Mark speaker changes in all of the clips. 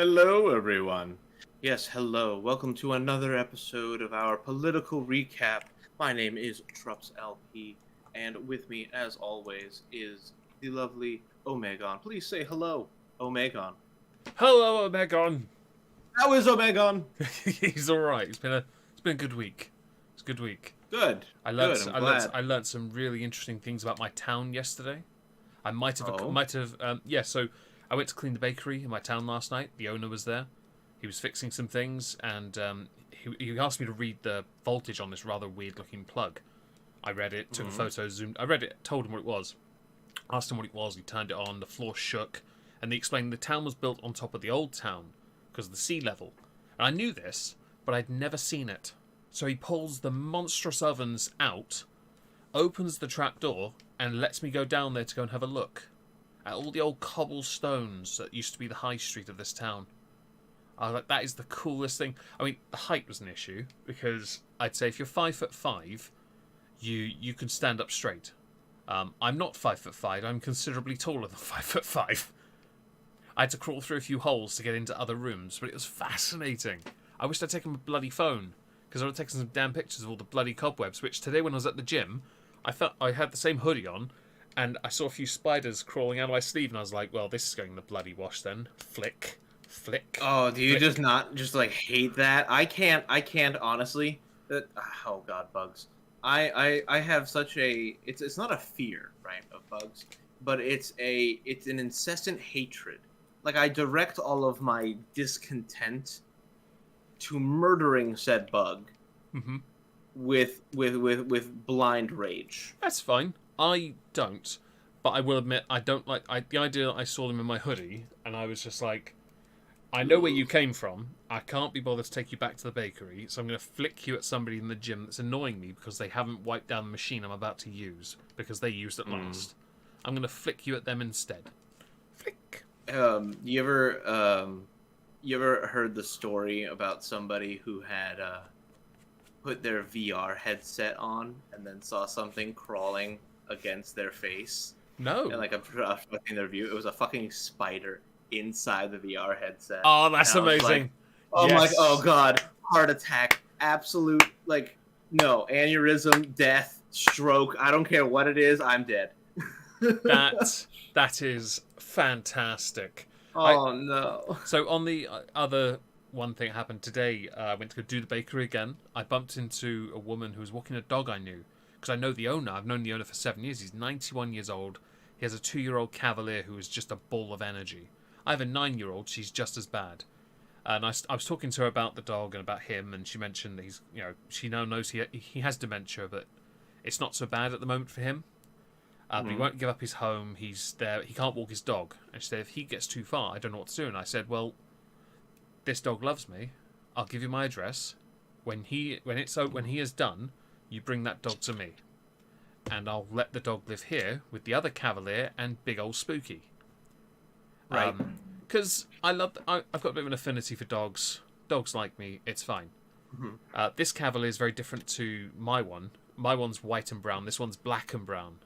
Speaker 1: Hello, everyone. Yes, hello. Welcome to another episode of our political recap. My name is Trups LP, and with me, as always, is the lovely Omegon. Please say hello, Omegon.
Speaker 2: Hello, Megon.
Speaker 1: How is Omegon?
Speaker 2: He's all right. It's been a good week. It's a good week.
Speaker 1: Good.
Speaker 2: I learned
Speaker 1: Good. I'm glad.
Speaker 2: I learned some really interesting things about my town yesterday. I might have
Speaker 1: Oh.
Speaker 2: yeah. So I went to clean the bakery in my town last night. The owner was there. He was fixing some things, and he asked me to read the voltage on this rather weird looking plug. I read it, took a photo, zoomed. I read it, told him what it was. Asked him what it was. He turned it on. The floor shook, and he explained the town was built on top of the old town because of the sea level. And I knew this, but I'd never seen it. So he pulls the monstrous ovens out, opens the trapdoor, and lets me go down there to go and have a look at all the old cobblestones that used to be the high street of this town. I was like, that is the coolest thing. I mean, the height was an issue, because I'd say if you're 5'5", you can stand up straight. I'm not 5'5", I'm considerably taller than 5'5". I had to crawl through a few holes to get into other rooms, but it was fascinating. I wished I'd taken my bloody phone, because I would have taken some damn pictures of all the bloody cobwebs, which today when I was at the gym, I felt I had the same hoodie on, and I saw a few spiders crawling out of my sleeve, and I was like, well, this is going in the bloody wash then. Flick.
Speaker 1: Oh, do you
Speaker 2: flick.
Speaker 1: just not like hate that? I can't honestly. Oh God, bugs. I have such a it's not a fear, right, of bugs, but it's an incessant hatred. Like I direct all of my discontent to murdering said bug
Speaker 2: Mm-hmm.
Speaker 1: with blind rage.
Speaker 2: That's fine. I don't, but I will admit I don't like the idea that I saw them in my hoodie, and I was just like, I know where you came from. I can't be bothered to take you back to the bakery, so I'm going to flick you at somebody in the gym that's annoying me because they haven't wiped down the machine I'm about to use because they used it last. I'm going to flick you at them instead. Flick.
Speaker 1: You ever heard the story about somebody who had put their VR headset on and then saw something crawling against their face?
Speaker 2: No.
Speaker 1: And like obstructing their view. It was a fucking spider inside the VR headset.
Speaker 2: Oh, that's
Speaker 1: And I was
Speaker 2: amazing.
Speaker 1: like, I'm
Speaker 2: Yes.
Speaker 1: like, oh God, heart attack, absolute, like, no, aneurysm, death, stroke. I don't care what it is. I'm dead.
Speaker 2: That is fantastic.
Speaker 1: Oh no.
Speaker 2: So on the other one thing that happened today, I went to go do the bakery again. I bumped into a woman who was walking a dog I knew. Because I know the owner. I've known the owner for 7 years. He's 91 years old. He has a 2-year-old Cavalier who is just a ball of energy. I have a 9-year-old. She's just as bad. And I was talking to her about the dog and about him, and she mentioned that he's, she now knows he has dementia, but it's not so bad at the moment for him. But he won't give up his home. He's there. He can't walk his dog. And she said, if he gets too far, I don't know what to do. And I said, well, this dog loves me. I'll give you my address. When he is done, you bring that dog to me, and I'll let the dog live here with the other Cavalier and big old Spooky.
Speaker 1: Right.
Speaker 2: Because I've got a bit of an affinity for dogs. Dogs like me. It's fine. This Cavalier is very different to my one. My one's white and brown. This one's black and brown.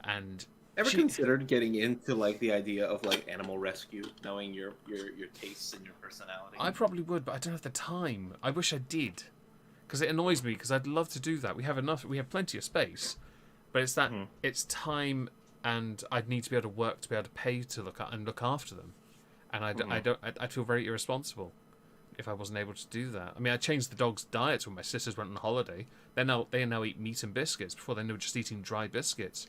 Speaker 2: And
Speaker 1: Ever considered getting into like the idea of like animal rescue, knowing your tastes and your personality?
Speaker 2: I probably would, but I don't have the time. I wish I did, because it annoys me. Because I'd love to do that. We have plenty of space, but it's that it's time, and I'd need to be able to work to be able to pay to look after them, and I'd feel very irresponsible if I wasn't able to do that. I mean, I changed the dog's diet when my sisters went on holiday. They now eat meat and biscuits. Before they were just eating dry biscuits.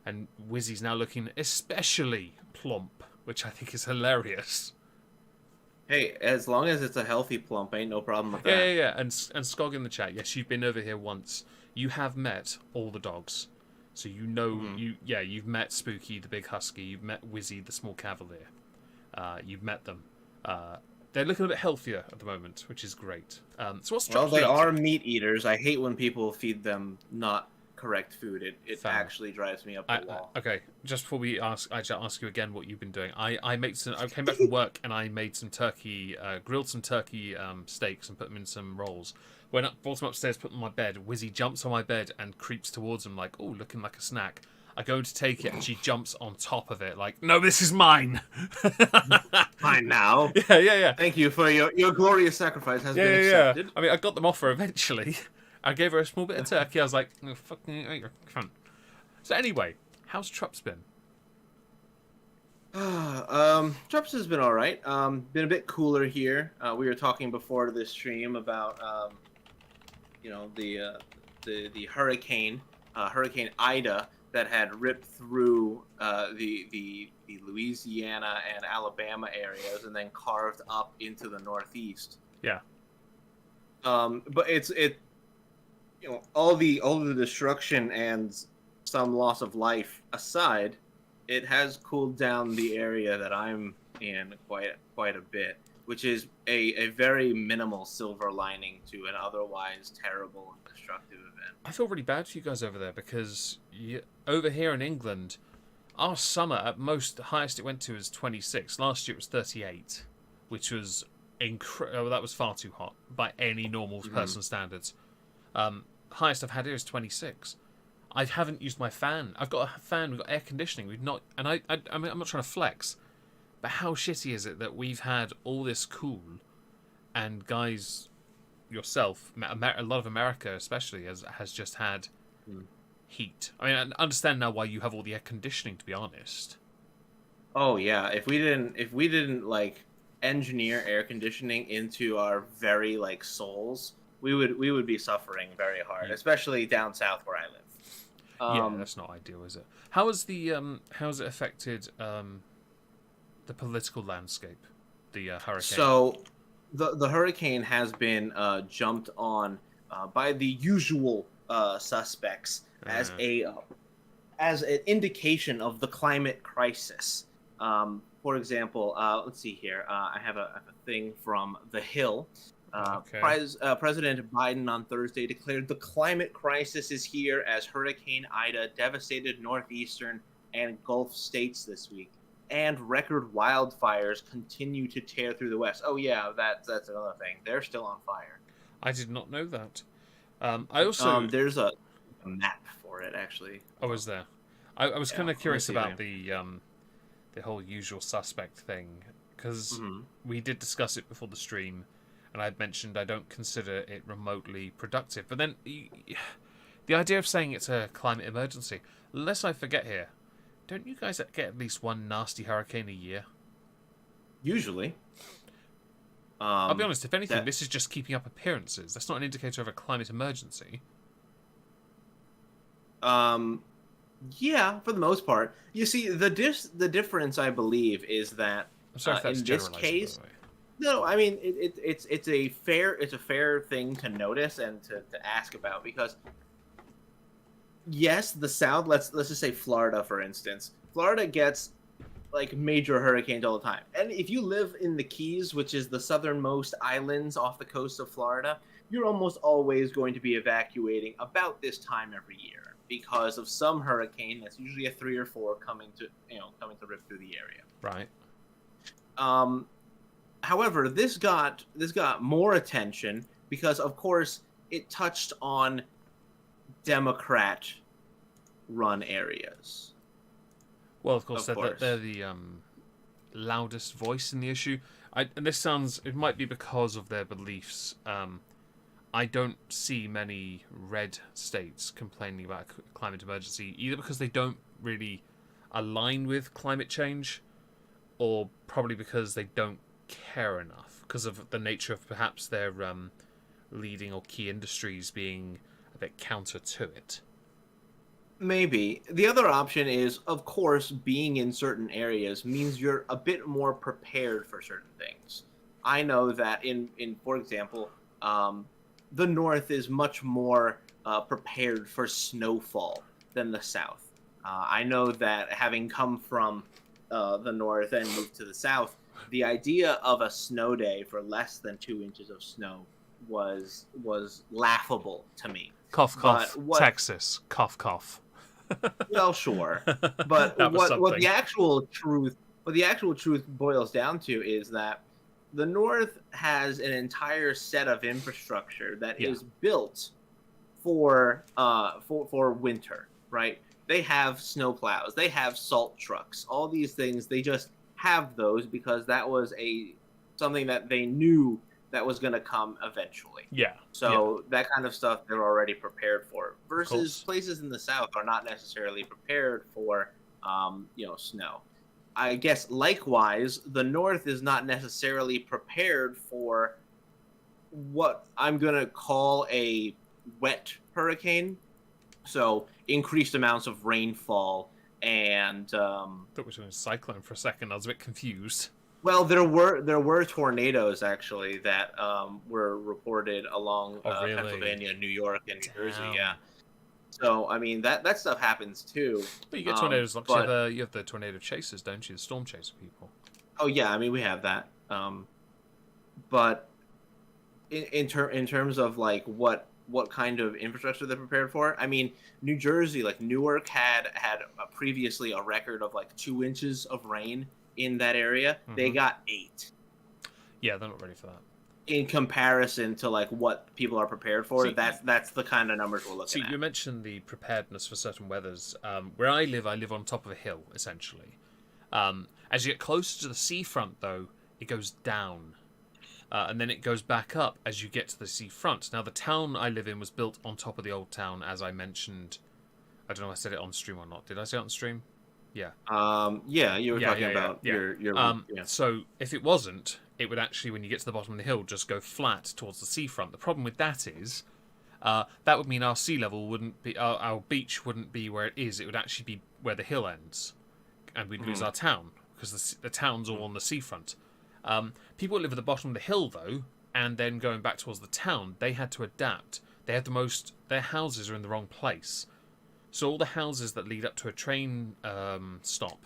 Speaker 2: And Wizzy's now looking especially plump, which I think is hilarious.
Speaker 1: Hey, as long as it's a healthy plump, ain't no problem with that.
Speaker 2: Yeah. And Skog in the chat. Yes, you've been over here once. You have met all the dogs, so you know you've met Spooky, the big husky. You've met Wizzy, the small Cavalier. You've met them. They're looking a bit healthier at the moment, which is great. So what's
Speaker 1: Well, they are meat eaters. I hate when people feed them not correct food. It actually drives me up the wall.
Speaker 2: Okay, just before we ask you again what you've been doing. I came back from work and I made some turkey, grilled some turkey steaks and put them in some rolls. Brought them upstairs, put them on my bed. Wizzy jumps on my bed and creeps towards them like, oh, looking like a snack. I go to take it, and she jumps on top of it, like, no, this is mine.
Speaker 1: Fine now.
Speaker 2: Yeah.
Speaker 1: Thank you for your glorious sacrifice has been accepted.
Speaker 2: I mean, I got them off her eventually. I gave her a small bit of turkey. I was like, oh, fucking you're cunt. So anyway, how's Trups been?
Speaker 1: Trups has been all right. Been a bit cooler here. We were talking before this stream about the hurricane, Hurricane Ida, that had ripped through the Louisiana and Alabama areas and then carved up into the Northeast.
Speaker 2: Yeah.
Speaker 1: But all the destruction and some loss of life aside, it has cooled down the area that I'm in quite a bit, which is a very minimal silver lining to an otherwise terrible and destructive event.
Speaker 2: I feel really bad for you guys over there because over here in England, our summer at most, the highest it went to was 26. Last year it was 38, which was that was far too hot by any normal person standards. Highest I've had here is 26. I haven't used my fan. I've got a fan. We've got air conditioning. We've not, and I mean, I'm not trying to flex, but how shitty is it that we've had all this cool, and guys, yourself, a lot of America especially has just had heat. I mean, I understand now why you have all the air conditioning. To be honest.
Speaker 1: Oh yeah, if we didn't like engineer air conditioning into our very like souls, we would be suffering very hard, especially down south where I live.
Speaker 2: Yeah, that's not ideal, is it? How has it affected the political landscape, the hurricane?
Speaker 1: So, the hurricane has been jumped on by the usual suspects as an indication of the climate crisis. For example, let's see here. I have a thing from The Hill. President Biden on Thursday declared the climate crisis is here as Hurricane Ida devastated northeastern and Gulf states this week, and record wildfires continue to tear through the West. Oh yeah, that's another thing. They're still on fire.
Speaker 2: I did not know that. I also
Speaker 1: there's a map for it actually.
Speaker 2: Oh, is there? I was kind of curious about the whole usual suspect thing because we did discuss it before the stream. And I'd mentioned I don't consider it remotely productive. But then the idea of saying it's a climate emergency, lest I forget here, don't you guys get at least one nasty hurricane a year?
Speaker 1: Usually.
Speaker 2: I'll be honest, if anything, this is just keeping up appearances. That's not an indicator of a climate emergency.
Speaker 1: Yeah, for the most part. You see, the difference, I believe, is that
Speaker 2: I'm sorry if that's
Speaker 1: in this case... By the way. No, I mean it's a fair thing to notice and to ask about because yes, the South. Let's just say Florida, for instance. Florida gets like major hurricanes all the time, and if you live in the Keys, which is the southernmost islands off the coast of Florida, you're almost always going to be evacuating about this time every year because of some hurricane that's usually a 3 or 4 coming to rip through the area.
Speaker 2: Right.
Speaker 1: However, this got more attention because, of course, it touched on Democrat-run areas.
Speaker 2: Well, of course, they're the loudest voice in the issue. And it might be because of their beliefs. I don't see many red states complaining about a climate emergency, either because they don't really align with climate change, or probably because they don't care enough because of the nature of perhaps their leading or key industries being a bit counter to it.
Speaker 1: Maybe. The other option is, of course, being in certain areas means you're a bit more prepared for certain things. I know that in for example, the North is much more prepared for snowfall than the South. I know that having come from the North and moved to the South, the idea of a snow day for less than 2 inches of snow was laughable to me.
Speaker 2: Cough, cough. Texas. Cough, cough.
Speaker 1: Well, sure, but what the actual truth boils down to is that the North has an entire set of infrastructure that is built for winter, right? they have snow plows, they have salt trucks, all these things. They just have those because that was something that they knew that was going to come eventually.
Speaker 2: Yeah.
Speaker 1: So that kind of stuff they're already prepared for. Versus
Speaker 2: course.
Speaker 1: places in the South are not necessarily prepared for, snow. I guess likewise, the North is not necessarily prepared for what I'm gonna call a wet hurricane. So increased amounts of rainfall and
Speaker 2: thought we were doing cyclone for a second. I was a bit confused.
Speaker 1: well, there were tornadoes actually that were reported along
Speaker 2: Oh, really?
Speaker 1: Pennsylvania, New York, and New Jersey.
Speaker 2: Damn.
Speaker 1: Yeah. So I mean that stuff happens too.
Speaker 2: But you get tornadoes.
Speaker 1: But
Speaker 2: You have the tornado chasers, don't you? The storm chaser people.
Speaker 1: oh yeah, I mean we have that. But in terms of like what kind of infrastructure they're prepared for, I mean New Jersey, like Newark, had previously a record of like 2 inches of rain in that area.
Speaker 2: Mm-hmm.
Speaker 1: They got 8.
Speaker 2: Yeah, they're not ready for that.
Speaker 1: In comparison to like what people are prepared for,
Speaker 2: See,
Speaker 1: that's the kind of numbers we're looking at.
Speaker 2: You mentioned the preparedness for certain weathers. Where I live on top of a hill, essentially. As you get closer to the seafront, though, it goes down. And then it goes back up as you get to the seafront. Now, the town I live in was built on top of the old town, as I mentioned. I don't know if I said it on stream or not. Did I say it on stream? Yeah.
Speaker 1: Yeah, you were talking about your
Speaker 2: So if it wasn't, it would actually, when you get to the bottom of the hill, just go flat towards the seafront. The problem with that is that would mean our sea level wouldn't be, our beach wouldn't be where it is. It would actually be where the hill ends, and we'd lose our town because the town's all on the seafront. People who live at the bottom of the hill, though, and then going back towards the town, they had to adapt. They had their houses are in the wrong place. So all the houses that lead up to a train stop,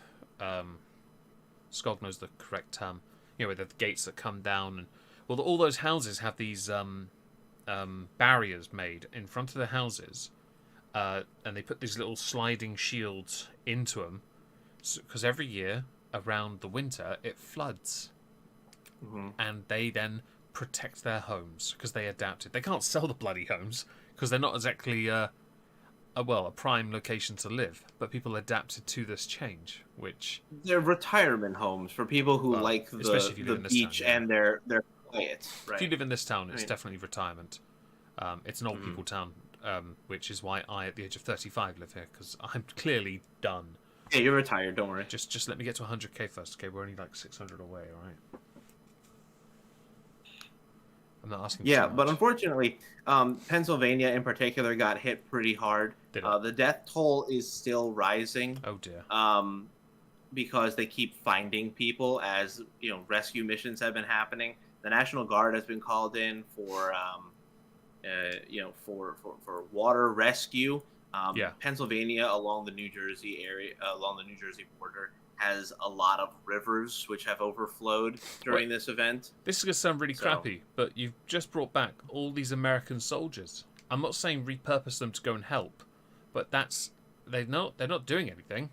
Speaker 2: Skog knows the correct term, where the gates that come down, and well, all those houses have these barriers made in front of the houses, and they put these little sliding shields into them, because every year around the winter it floods, and they then protect their homes because they adapted. They can't sell the bloody homes because they're not exactly a prime location to live, but people adapted to this change, which
Speaker 1: they're retirement homes for people who like the beach town, and they're quiet. Right?
Speaker 2: If you live in this town, it's definitely retirement. It's an old people town, which is why I, at the age of 35, live here because I'm clearly done.
Speaker 1: Yeah, you're retired. Don't worry.
Speaker 2: Just let me get to 100k first. Okay, we're only like 600 away. All right. I'm not asking.
Speaker 1: Yeah, but unfortunately, Pennsylvania in particular got hit pretty hard. The death toll is still rising.
Speaker 2: Oh dear.
Speaker 1: Because they keep finding people as rescue missions have been happening. The National Guard has been called in for water rescue. Pennsylvania along the New Jersey border has a lot of rivers which have overflowed during this event.
Speaker 2: This is going to sound really crappy, but you've just brought back all these American soldiers. I'm not saying repurpose them to go and help, but they're not doing anything.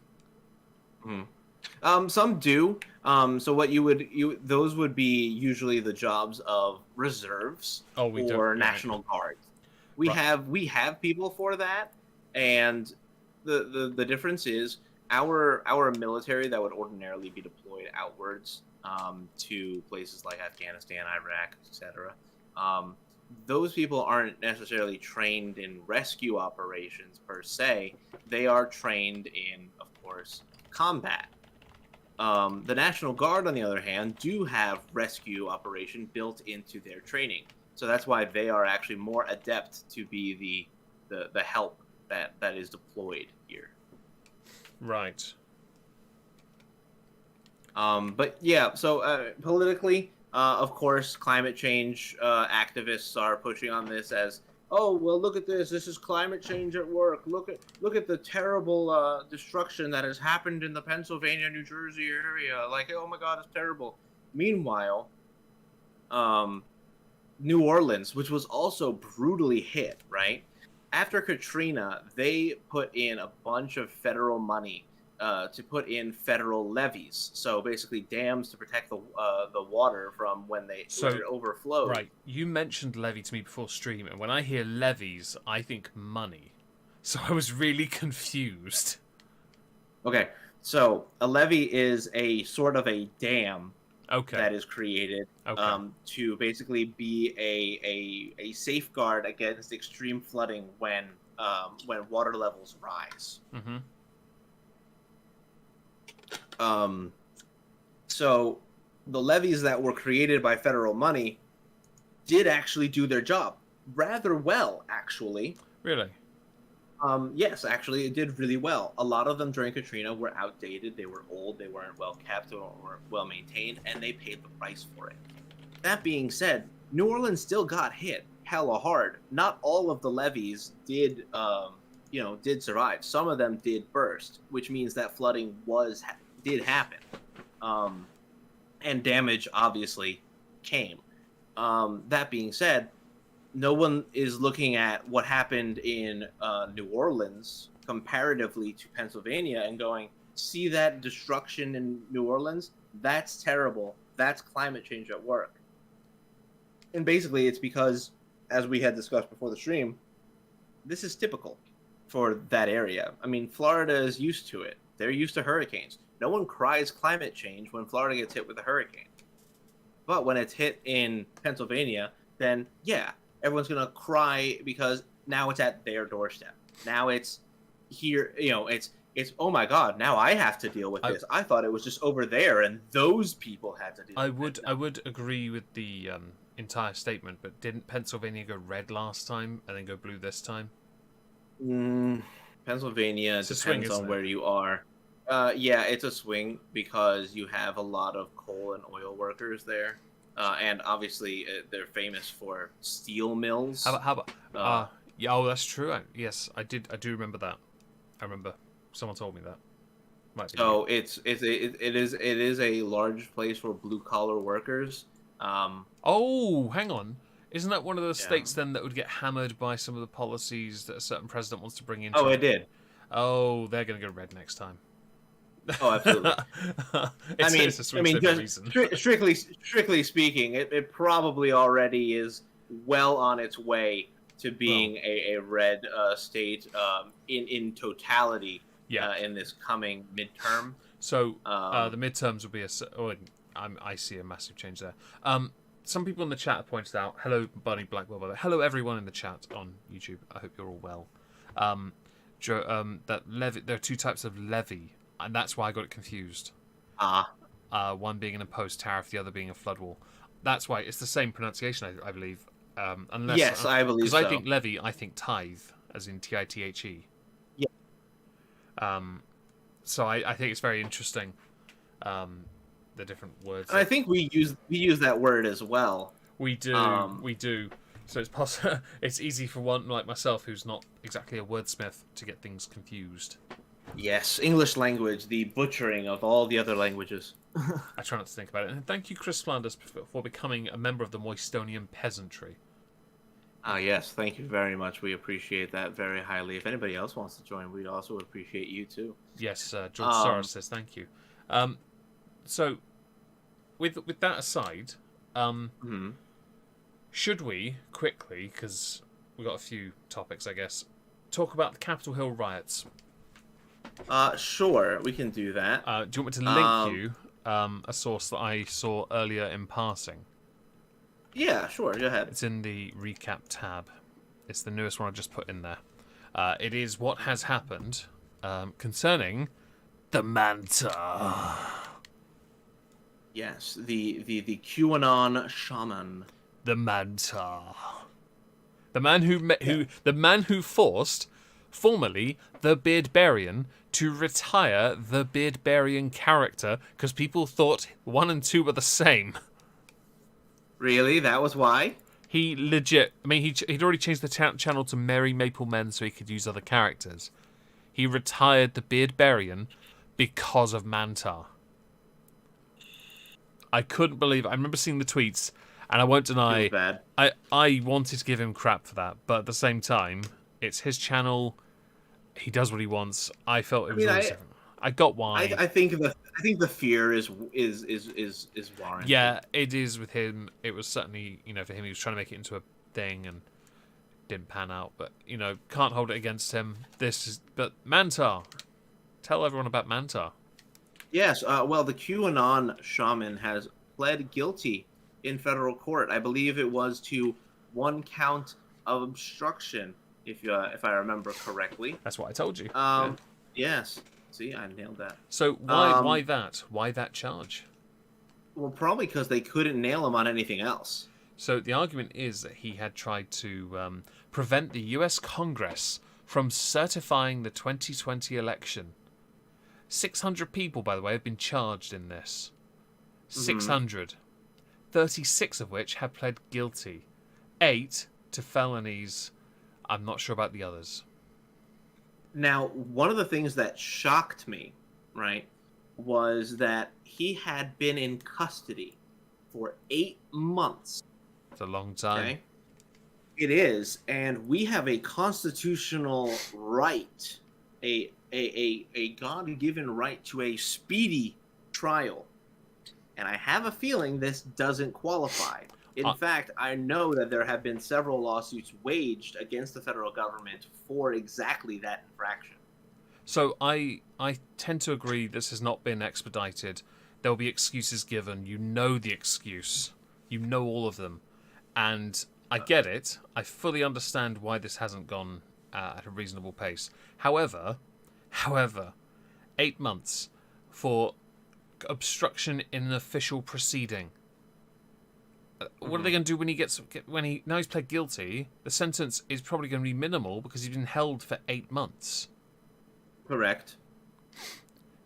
Speaker 1: Some do. So what those would be usually the jobs of reserves or National Guards. We have people for that, and the difference is our military that would ordinarily be deployed outwards to places like Afghanistan, Iraq, etc. Those people aren't necessarily trained in rescue operations per se. They are trained in, of course, combat. The National Guard, on the other hand, do have rescue operation built into their training. So that's why they are actually more adept to be the help that is deployed here.
Speaker 2: Right.
Speaker 1: But yeah, so politically, of course, climate change activists are pushing on this as, oh, well, look at this. This is climate change at work. Look at the terrible destruction that has happened in the Pennsylvania, New Jersey area. Like, oh my God, it's terrible. Meanwhile, New Orleans, which was also brutally hit, right? After Katrina, they put in a bunch of federal money to put in federal levees. So basically dams to protect the water from when it overflows.
Speaker 2: Right. You mentioned levy to me before stream, and when I hear levies, I think money. So I was really confused.
Speaker 1: Okay, so a levee is a sort of a dam
Speaker 2: Okay.
Speaker 1: that is created
Speaker 2: Okay.
Speaker 1: to basically be a safeguard against extreme flooding when water levels rise.
Speaker 2: Mm-hmm.
Speaker 1: So the levees that were created by federal money did actually do their job rather well, actually.
Speaker 2: Really?
Speaker 1: Yes, actually, it did really well. A lot of them during Katrina were outdated, they were old, they weren't well kept or well maintained, and they paid the price for it. That being said, New Orleans still got hit hella hard. Not all of the levees did, did survive. Some of them did burst, which means that flooding did happen, and damage obviously came. That being said, no one is looking at what happened in New Orleans comparatively to Pennsylvania and going, see that destruction in New Orleans? That's terrible. That's climate change at work. And basically, it's because, as we had discussed before the stream, this is typical for that area. I mean, Florida is used to it. They're used to hurricanes. No one cries climate change when Florida gets hit with a hurricane. But when it's hit in Pennsylvania, then yeah, everyone's gonna cry because now it's at their doorstep. Now it's here, it's oh my god, now I have to deal with this. I thought it was just over there and those people had to deal with it.
Speaker 2: I would agree with the entire statement, but didn't Pennsylvania go red last time and then go blue this time?
Speaker 1: Pennsylvania depends on where you are. Yeah, it's a swing because you have a lot of coal and oil workers there. And obviously, they're famous for steel mills.
Speaker 2: How about? Yeah, oh, that's true. Yes, I do remember that. I remember someone told me that.
Speaker 1: So it is a large place for blue collar workers.
Speaker 2: Oh, hang on. Isn't that one of the states then that would get hammered by some of the policies that a certain president wants to bring in?
Speaker 1: Oh, it did.
Speaker 2: Oh, they're going to go red next time.
Speaker 1: Oh, absolutely. Strictly speaking, it probably already is well on its way to being a red state in totality in this coming midterm.
Speaker 2: So the midterms will be I see a massive change there. Some people in the chat have pointed out, hello, Bunny Blackwell, by the way. Hello, everyone in the chat on YouTube. I hope you're all well. There are two types of levy. And that's why I got it confused. One being an imposed tariff, the other being a flood wall. That's why it's the same pronunciation, I believe.
Speaker 1: Yes, I believe so.
Speaker 2: Because I think levy, I think tithe, as in Tithe.
Speaker 1: Yeah.
Speaker 2: So I think it's very interesting, the different words.
Speaker 1: And I think we use that word as well.
Speaker 2: We do. We do. So it's possible. It's easy for one like myself, who's not exactly a wordsmith, to get things confused.
Speaker 1: Yes, English language, the butchering of all the other languages.
Speaker 2: I try not to think about it. And thank you, Chris Flanders, for becoming a member of the Moistonian peasantry.
Speaker 1: Yes, thank you very much. We appreciate that very highly. If anybody else wants to join, we'd also appreciate you too.
Speaker 2: Yes, George Soros says thank you. So, with that aside, should we quickly, because we've got a few topics, I guess, talk about the Capitol Hill riots?
Speaker 1: Sure, we can do that.
Speaker 2: Do you want me to link you a source that I saw earlier in passing?
Speaker 1: Yeah, sure, go ahead.
Speaker 2: It's in the recap tab. It's the newest one I just put in there. It is what has happened concerning the Manta.
Speaker 1: Yes, the QAnon shaman.
Speaker 2: The Manta. The man who forced, formerly, the Beardbarian to retire the Beardbarian character because people thought 1 and 2 were the same.
Speaker 1: Really? That was why?
Speaker 2: He legit... I mean, he'd already changed the channel to Merry Maple Men so he could use other characters. He retired the Beardbarian because of Mantar. I couldn't believe it. I remember seeing the tweets, and I won't deny...
Speaker 1: It was bad.
Speaker 2: I wanted to give him crap for that, but at the same time, it's his channel. He does what he wants. I felt it was... I got why.
Speaker 1: I think the fear is warranted.
Speaker 2: Yeah, it is with him. It was certainly, for him, he was trying to make it into a thing, and didn't pan out. But can't hold it against him. But Mantar, tell everyone about Mantar.
Speaker 1: Yes. Well, the QAnon shaman has pled guilty in federal court. I believe it was to 1 count of obstruction, if I remember correctly.
Speaker 2: That's what I told you.
Speaker 1: Yes. See, I nailed that.
Speaker 2: So why that? Why that charge?
Speaker 1: Well, probably because they couldn't nail him on anything else.
Speaker 2: So the argument is that he had tried to prevent the U.S. Congress from certifying the 2020 election. 600 people, by the way, have been charged in this. 600. 36 of which have pled guilty. 8 to felonies. I'm not sure about the others.
Speaker 1: Now, one of the things that shocked me, right, was that he had been in custody for 8 months.
Speaker 2: It's a long time.
Speaker 1: Okay? It is, and we have a constitutional right, a God-given right to a speedy trial. And I have a feeling this doesn't qualify. In fact, I know that there have been several lawsuits waged against the federal government for exactly that infraction.
Speaker 2: So I tend to agree this has not been expedited. There will be excuses given. You know the excuse. You know all of them. And I get it. I fully understand why this hasn't gone at a reasonable pace. However, 8 months for obstruction in an official proceeding. What are they going to do when now he's pled guilty? The sentence is probably going to be minimal because he's been held for 8 months.
Speaker 1: Correct.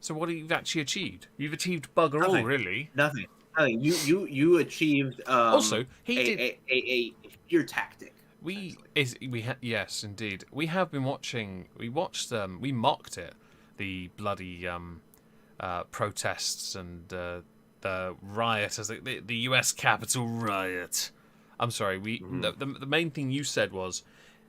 Speaker 2: So what have you actually achieved? You've achieved bugger all, really.
Speaker 1: Nothing. You achieved
Speaker 2: also he did
Speaker 1: a fear tactic.
Speaker 2: Yes, indeed. We have been watching. We mocked it, the bloody protests and the riot, as the U.S. Capitol riot. I'm sorry. The main thing you said was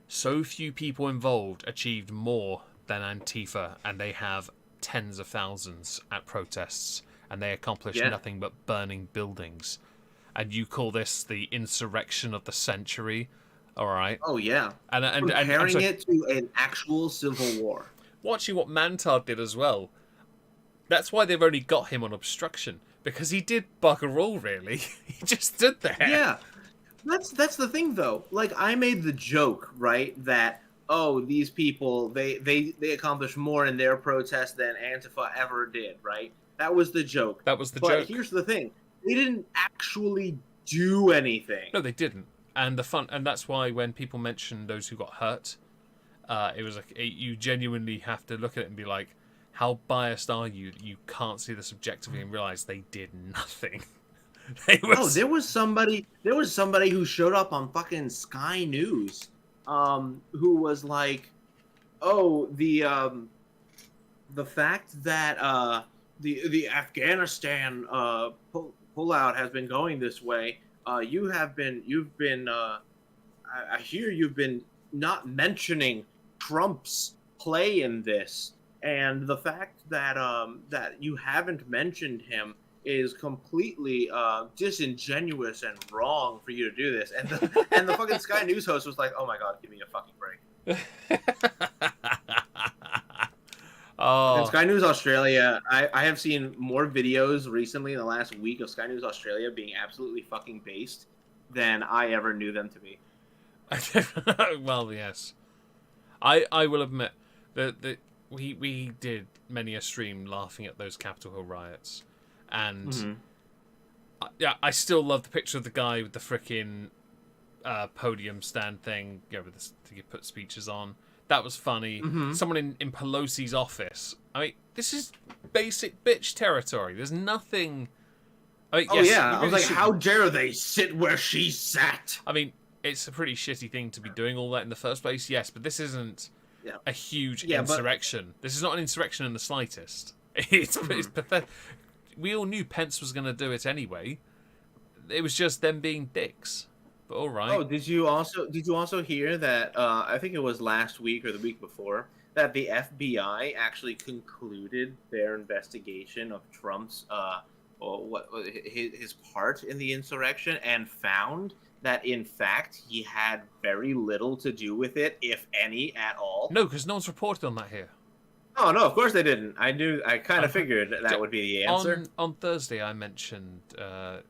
Speaker 2: so few people involved achieved more than Antifa, and they have tens of thousands at protests, and they accomplish nothing but burning buildings. And you call this the insurrection of the century? All right.
Speaker 1: Oh yeah.
Speaker 2: And
Speaker 1: comparing it to an actual civil war.
Speaker 2: Watching what Mantar did as well. That's why they've only got him on obstruction, because he did bugger all, really. He just stood there.
Speaker 1: Yeah. That's the thing, though. Like, I made the joke, right, that, these people, they accomplished more in their protest than Antifa ever did, right? That was the joke.
Speaker 2: But
Speaker 1: But here's the thing. They didn't actually do anything.
Speaker 2: No, they didn't. And that's why when people mention those who got hurt, it was like, you genuinely have to look at it and be like, how biased are you that you can't see this objectively and realize they did nothing?
Speaker 1: There was somebody who showed up on fucking Sky News, who was like, the fact that the Afghanistan pullout has been going this way. I hear you've been not mentioning Trump's play in this, and the fact that that you haven't mentioned him is completely disingenuous and wrong for you to do this. And the fucking Sky News host was like, "Oh my god, give me a fucking break." And Sky News Australia, I have seen more videos recently in the last week of Sky News Australia being absolutely fucking based than I ever knew them to be.
Speaker 2: Well, yes. I will admit that we did many a stream laughing at those Capitol Hill riots. And I still love the picture of the guy with the frickin' podium stand thing, with to put speeches on. That was funny. Someone in Pelosi's office. I mean, this is basic bitch territory. There's nothing. I mean, yes,
Speaker 1: I was like, how dare they sit where she sat?
Speaker 2: I mean, it's a pretty shitty thing to be doing all that in the first place, yes, but this isn't a huge insurrection. This is not an insurrection in the slightest. It's pathetic. We all knew Pence was going to do it anyway. It was just them being dicks. But all right.
Speaker 1: Oh, did you also hear that? I think it was last week or the week before that the FBI actually concluded their investigation of Trump's his part in the insurrection and found that in fact he had very little to do with it, if any at all?
Speaker 2: No, because no one's reported on that here.
Speaker 1: Oh no, of course they didn't. I kind of figured that would be the answer.
Speaker 2: On Thursday, I mentioned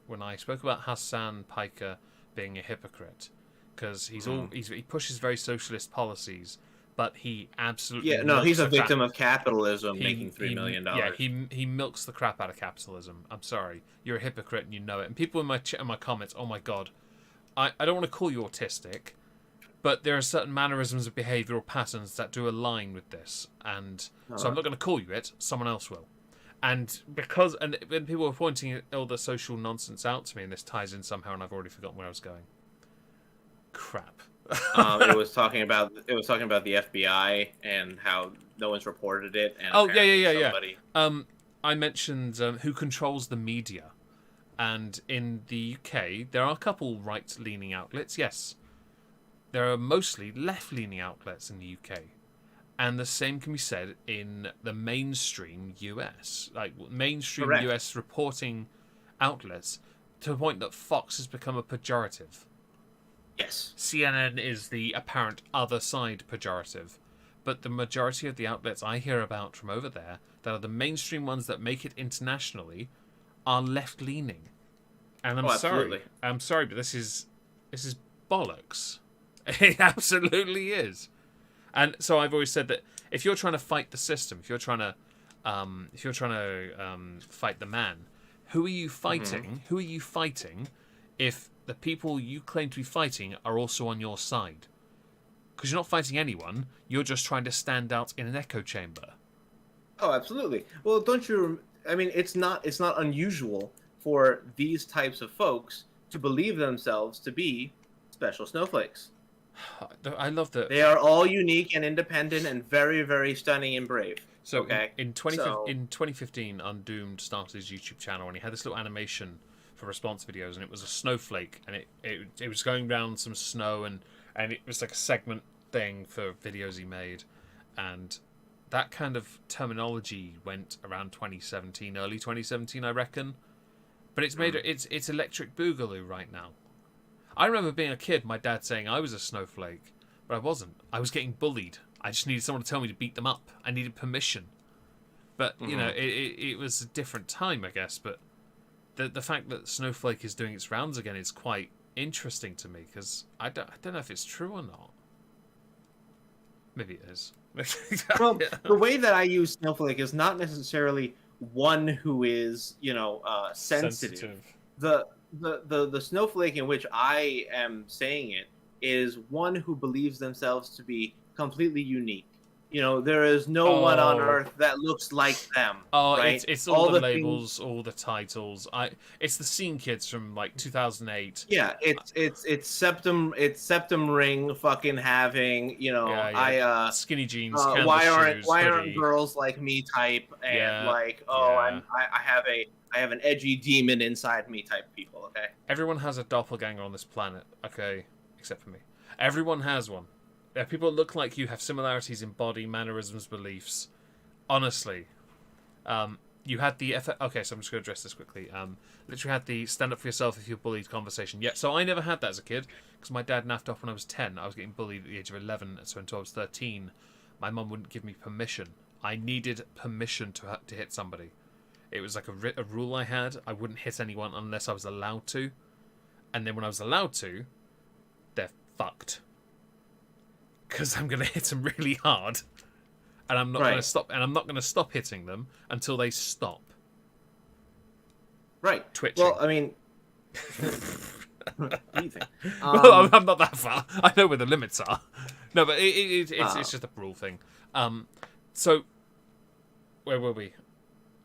Speaker 2: when I spoke about Hassan Piker being a hypocrite because he pushes very socialist policies, but he absolutely
Speaker 1: he's a victim of capitalism, making $3 million.
Speaker 2: Yeah, he milks the crap out of capitalism. I'm sorry, you're a hypocrite and you know it. And people in my comments, oh my god, I don't want to call you autistic, but there are certain mannerisms of behavioural patterns that do align with this, and so I'm not going to call you it. Someone else will. And when people were pointing all the social nonsense out to me, and this ties in somehow, and I've already forgotten where I was going. Crap.
Speaker 1: It was talking about the FBI and how no one's reported it. And somebody...
Speaker 2: I mentioned who controls the media, and in the UK there are a couple right-leaning outlets. Yes, there are mostly left-leaning outlets in the UK, and the same can be said in the mainstream US, like mainstream
Speaker 1: Correct.
Speaker 2: US reporting outlets, to the point that Fox has become a pejorative.
Speaker 1: Yes.
Speaker 2: CNN is the apparent other side pejorative, but the majority of the outlets I hear about from over there, that are the mainstream ones that make it internationally, are left-leaning. And I'm sorry, but this is bollocks. It absolutely is. And so I've always said that if you're trying to fight the system, if you're trying to fight the man, who are you fighting? Mm-hmm. Who are you fighting if the people you claim to be fighting are also on your side? Because you're not fighting anyone. You're just trying to stand out in an echo chamber.
Speaker 1: Oh, absolutely. Well, don't you... I mean, it's not unusual for these types of folks to believe themselves to be special snowflakes.
Speaker 2: I love that.
Speaker 1: They are all unique and independent and very, very stunning and brave.
Speaker 2: So
Speaker 1: okay?
Speaker 2: in 2015, Undoomed started his YouTube channel, and he had this little animation for response videos, and it was a snowflake, and it was going down some snow, and it was like a segment thing for videos he made, and that kind of terminology went around 2017, early 2017, I reckon. But it's made it's electric boogaloo right now. I remember being a kid, my dad saying I was a snowflake, but I wasn't. I was getting bullied. I just needed someone to tell me to beat them up. I needed permission. But you know, it was a different time, I guess. But the fact that snowflake is doing its rounds again is quite interesting to me, because I don't know if it's true or not. Maybe it is.
Speaker 1: Well, the way that I use snowflake is not necessarily one who is, sensitive. The snowflake in which I am saying it is one who believes themselves to be completely unique. You know, there is no one on Earth that looks like them.
Speaker 2: Oh,
Speaker 1: right?
Speaker 2: It's all the labels, all the titles. It's the Scene Kids from like 2008.
Speaker 1: Yeah, it's septum ring fucking having,
Speaker 2: skinny jeans.
Speaker 1: Why
Speaker 2: shoes,
Speaker 1: aren't girls like me type, and I have an edgy demon inside me type people. Okay.
Speaker 2: Everyone has a doppelganger on this planet. Okay, except for me. Everyone has one. People that look like you, have similarities in body, mannerisms, beliefs. Honestly, you had the okay. So I'm just going to address this quickly. Literally had the stand up for yourself if you're bullied conversation. Yeah. So I never had that as a kid because my dad naffed off when I was 10. I was getting bullied at the age of 11. So until I was 13, my mum wouldn't give me permission. I needed permission to hit somebody. It was like a rule I had. I wouldn't hit anyone unless I was allowed to. And then when I was allowed to, they're fucked. Because I'm going to hit them really hard. And I'm not going to stop. And I'm not going to stop hitting them until they stop.
Speaker 1: Right.
Speaker 2: Twitching.
Speaker 1: Well, I mean...
Speaker 2: well, I'm not that far. I know where the limits are. No, but it's just a rule thing. So, where were we?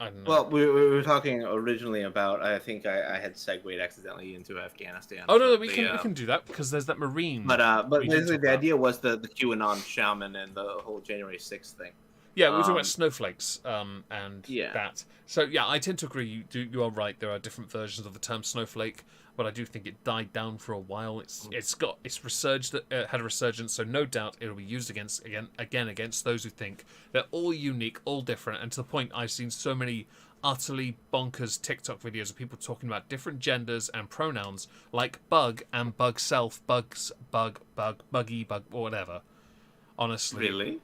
Speaker 2: I don't know.
Speaker 1: Well, we were talking originally about. I think I had segued accidentally into Afghanistan.
Speaker 2: Oh no, we can do that because there's that Marine.
Speaker 1: But basically the idea was the QAnon shaman and the whole January 6th thing.
Speaker 2: Yeah, we were talking about snowflakes, and
Speaker 1: yeah.
Speaker 2: that. So yeah, I tend to agree. You are right. There are different versions of the term snowflake, but I do think it died down for a while. It's resurged, had a resurgence. So no doubt it'll be used against those who think they're all unique, all different, and to the point I've seen so many utterly bonkers TikTok videos of people talking about different genders and pronouns like bug and bug self, bugs, bug, buggy, bug, or whatever. Honestly.
Speaker 1: Really?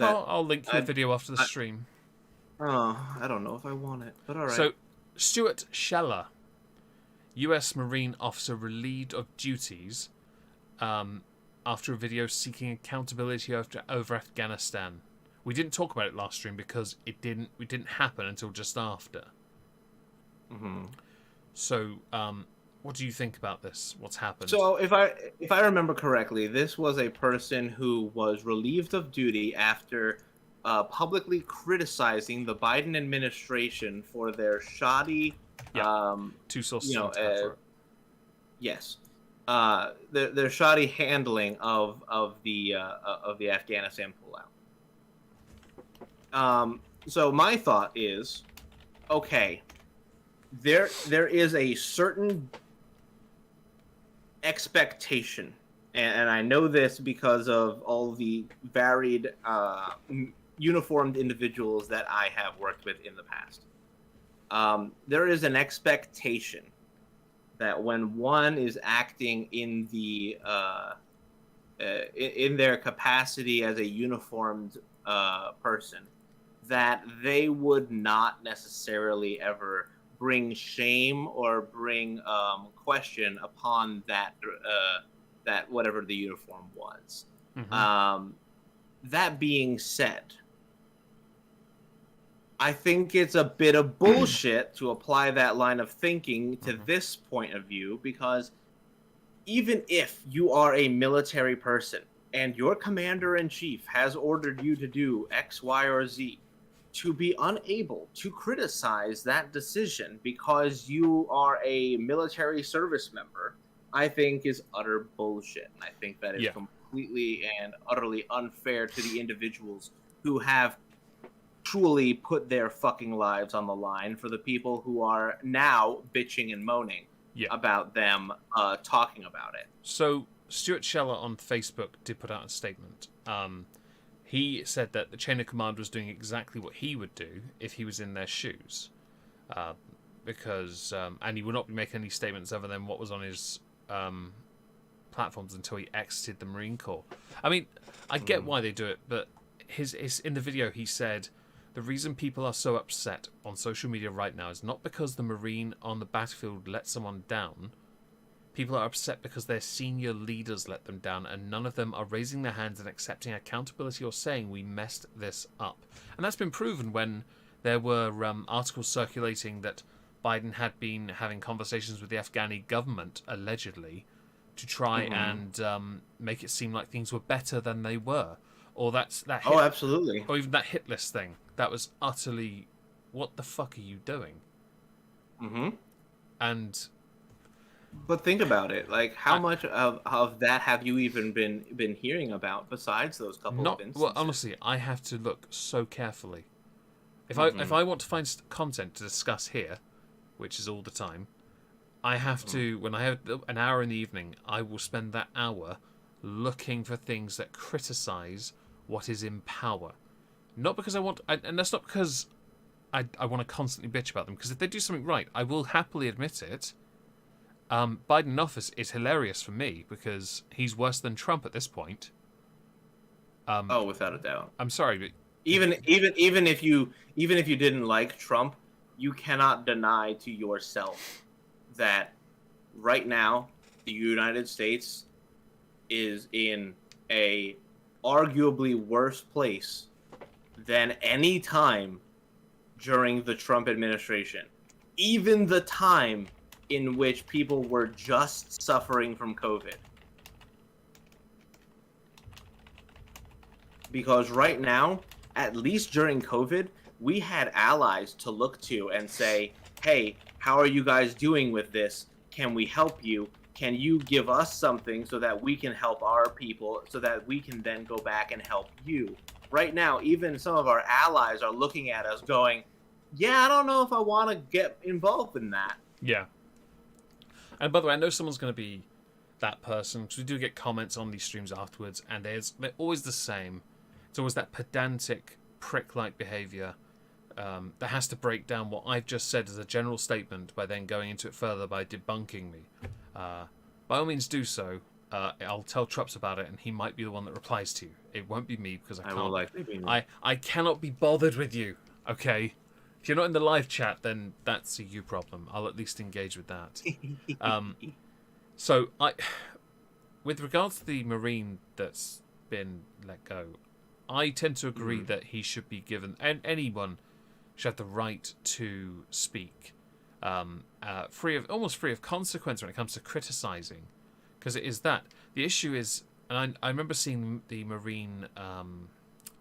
Speaker 2: I'll link you a video after the stream.
Speaker 1: I don't know if I want it, but all right.
Speaker 2: So, Stuart Scheller, U.S. Marine officer relieved of duties after a video seeking accountability over Afghanistan. We didn't talk about it last stream because it didn't happen until just after.
Speaker 1: Mm-hmm.
Speaker 2: So, what do you think about this? What's happened?
Speaker 1: So, if I remember correctly, this was a person who was relieved of duty after publicly criticizing the Biden administration for their shoddy,
Speaker 2: two sources.
Speaker 1: Yes, their shoddy handling of the Afghanistan pullout. So my thought is, okay, there is a certain expectation, and I know this because of all the varied uniformed individuals that I have worked with in the past. There is an expectation that when one is acting in the in their capacity as a uniformed person, that they would not necessarily ever bring shame or bring question upon that whatever the uniform was.
Speaker 2: Mm-hmm.
Speaker 1: That being said, I think it's a bit of bullshit to apply that line of thinking to this point of view, because even if you are a military person and your commander-in-chief has ordered you to do X, Y, or Z, to be unable to criticize that decision because you are a military service member, I think is utter bullshit. And I think that is completely and utterly unfair to the individuals who have truly put their fucking lives on the line for the people who are now bitching and moaning about them talking about it.
Speaker 2: So Stuart Scheller on Facebook did put out a statement. He said that the chain of command was doing exactly what he would do if he was in their shoes, because and he would not be making any statements other than what was on his platforms until he exited the Marine Corps. I mean, I get why they do it, but his in the video he said the reason people are so upset on social media right now is not because the Marine on the battlefield let someone down. People are upset because their senior leaders let them down, and none of them are raising their hands and accepting accountability or saying we messed this up. And that's been proven when there were articles circulating that Biden had been having conversations with the Afghani government, allegedly, to try and make it seem like things were better than they were. Or
Speaker 1: absolutely.
Speaker 2: Or even that hit list thing. That was utterly, what the fuck are you doing?
Speaker 1: Mm-hmm.
Speaker 2: And...
Speaker 1: But think about it. Like, how much of that have you even been hearing about besides those couple of instances?
Speaker 2: Well, honestly, I have to look so carefully. If I want to find content to discuss here, which is all the time, I have to, when I have an hour in the evening, I will spend that hour looking for things that criticize what is in power. Not because and that's not because I want to constantly bitch about them, because if they do something right, I will happily admit it. Biden in office is hilarious for me because he's worse than Trump at this point.
Speaker 1: Without a doubt.
Speaker 2: I'm sorry, but
Speaker 1: even if you didn't like Trump, you cannot deny to yourself that right now the United States is in a arguably worse place than any time during the Trump administration. Even the time in which people were just suffering from COVID. Because right now, at least during COVID, we had allies to look to and say, hey, how are you guys doing with this? Can we help you? Can you give us something so that we can help our people, so that we can then go back and help you? Right now, even some of our allies are looking at us going, yeah, I don't know if I want to get involved in that.
Speaker 2: Yeah. And by the way, I know someone's going to be that person, because we do get comments on these streams afterwards, and they're always the same. It's always that pedantic, prick-like behaviour. that has to break down what I've just said as a general statement by then going into it further by debunking me, by all means do so. I'll tell Trups about it, and he might be the one that replies to you. It won't be me because I can't.
Speaker 1: will likely be me.
Speaker 2: I cannot be bothered with you. Okay, if you're not in the live chat, then that's a you problem. I'll at least engage with that. So with regards to the Marine that's been let go, I tend to agree that he should be given, and anyone should have the right to speak, almost free of consequence when it comes to criticizing, because it is that the issue is. And I remember seeing the Marine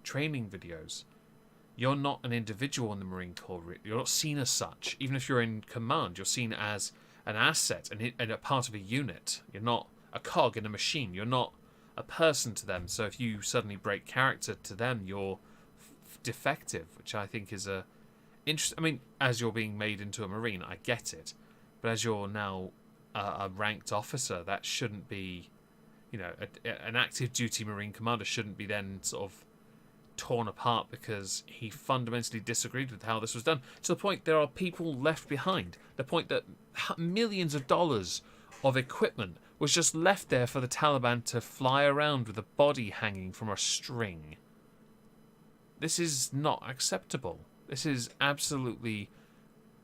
Speaker 2: training videos. You're not an individual in the Marine Corps. You're not seen as such. Even if you're in command, you're seen as an asset and a part of a unit. You're not a cog in a machine. You're not a person to them. So if you suddenly break character to them, you're defective, which I think is a interesting. I mean, as you're being made into a Marine, I get it, but as you're now a ranked officer, that shouldn't be. You know, an active duty Marine commander shouldn't be then sort of torn apart because he fundamentally disagreed with how this was done. To the point there are people left behind. The point that millions of dollars of equipment was just left there for the Taliban to fly around with a body hanging from a string. This is not acceptable. This is absolutely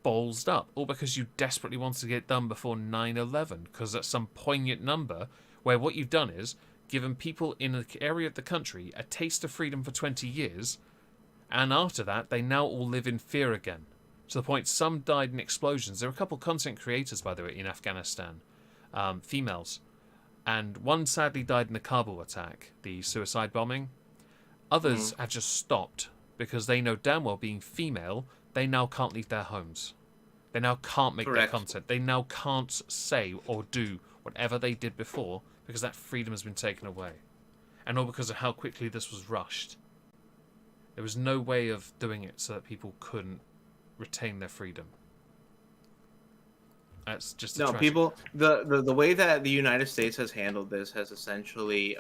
Speaker 2: ballsed up. All because you desperately wanted to get it done before 9/11, because that's some poignant number where what you've done is given people in an area of the country a taste of freedom for 20 years, and after that, they now all live in fear again. To the point some died in explosions. There were a couple of content creators, by the way, in Afghanistan, females, and one sadly died in the Kabul attack, the suicide bombing. Others have just stopped because they know damn well, being female, they now can't leave their homes. They now can't make their content. They now can't say or do whatever they did before, because that freedom has been taken away. And all because of how quickly this was rushed. There was no way of doing it so that people couldn't retain their freedom. That's just
Speaker 1: no, people. The way that the United States has handled this has essentially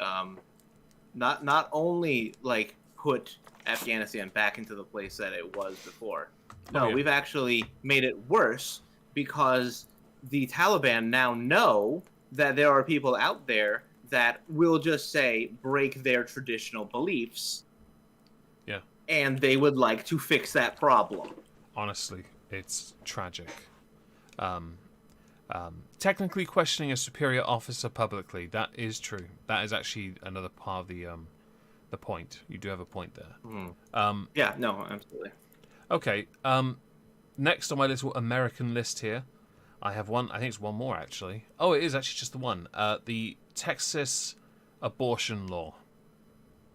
Speaker 1: not only like put Afghanistan back into the place that it was before. No, we've actually made it worse, because the Taliban now know that there are people out there that will just say break their traditional beliefs.
Speaker 2: Yeah.
Speaker 1: And they would like to fix that problem.
Speaker 2: Honestly, it's tragic. Technically questioning a superior officer publicly, that is true. That is actually another part of the point. You do have a point there.
Speaker 1: Yeah, no, absolutely.
Speaker 2: Okay. Next on my little American list here, I have one. I think it's one more actually. Oh, it is actually just the one. The Texas abortion law.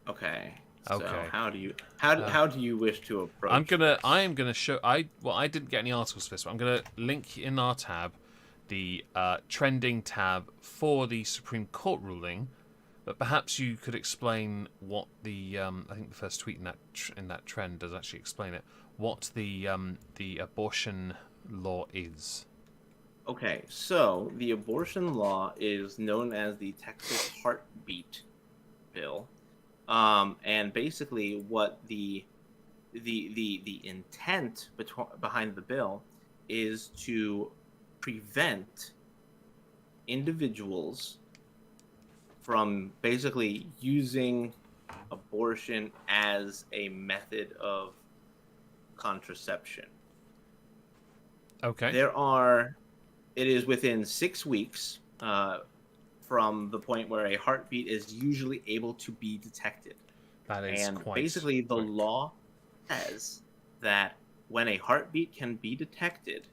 Speaker 1: Okay.
Speaker 2: Okay.
Speaker 1: So how do you wish to approach?
Speaker 2: I am gonna show. I didn't get any articles for this, but I'm gonna link in our tab the trending tab for the Supreme Court ruling. But perhaps you could explain what the I think the first tweet in that trend does actually explain it. What the abortion law is.
Speaker 1: Okay, so the abortion law is known as the Texas Heartbeat Bill, and basically what the intent behind the bill is to prevent individuals from basically using abortion as a method of contraception.
Speaker 2: Okay.
Speaker 1: It is within 6 weeks from the point where a heartbeat is usually able to be detected.
Speaker 2: That is
Speaker 1: and
Speaker 2: quite
Speaker 1: basically the
Speaker 2: quick.
Speaker 1: law says that when a heartbeat can be detected,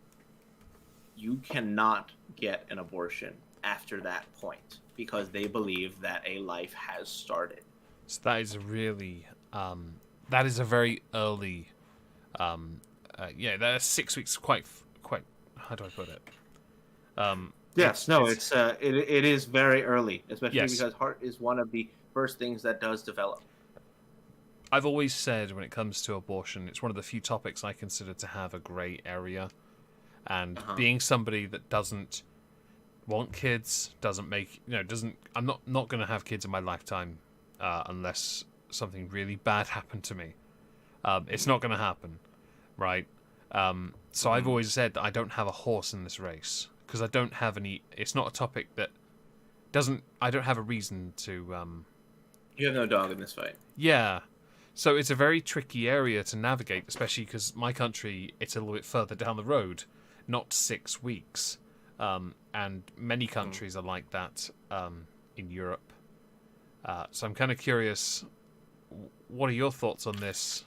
Speaker 1: you cannot get an abortion after that point, because they believe that a life has started.
Speaker 2: So that is really that is a very early that 6 weeks quite how do I put it?
Speaker 1: Yes, it is very early, especially because heart is one of the first things that does develop.
Speaker 2: I've always said when it comes to abortion, it's one of the few topics I consider to have a grey area. And being somebody that doesn't want kids, I'm not going to have kids in my lifetime unless something really bad happened to me. It's not going to happen. right? So I've always said that I don't have a horse in this race because I don't have any. It's not a topic that doesn't. I don't have a reason to.
Speaker 1: You have no dog in this fight.
Speaker 2: Yeah. So it's a very tricky area to navigate, especially because my country, it's a little bit further down the road, not 6 weeks. And many countries are like that in Europe. So I'm kind of curious, what are your thoughts on this?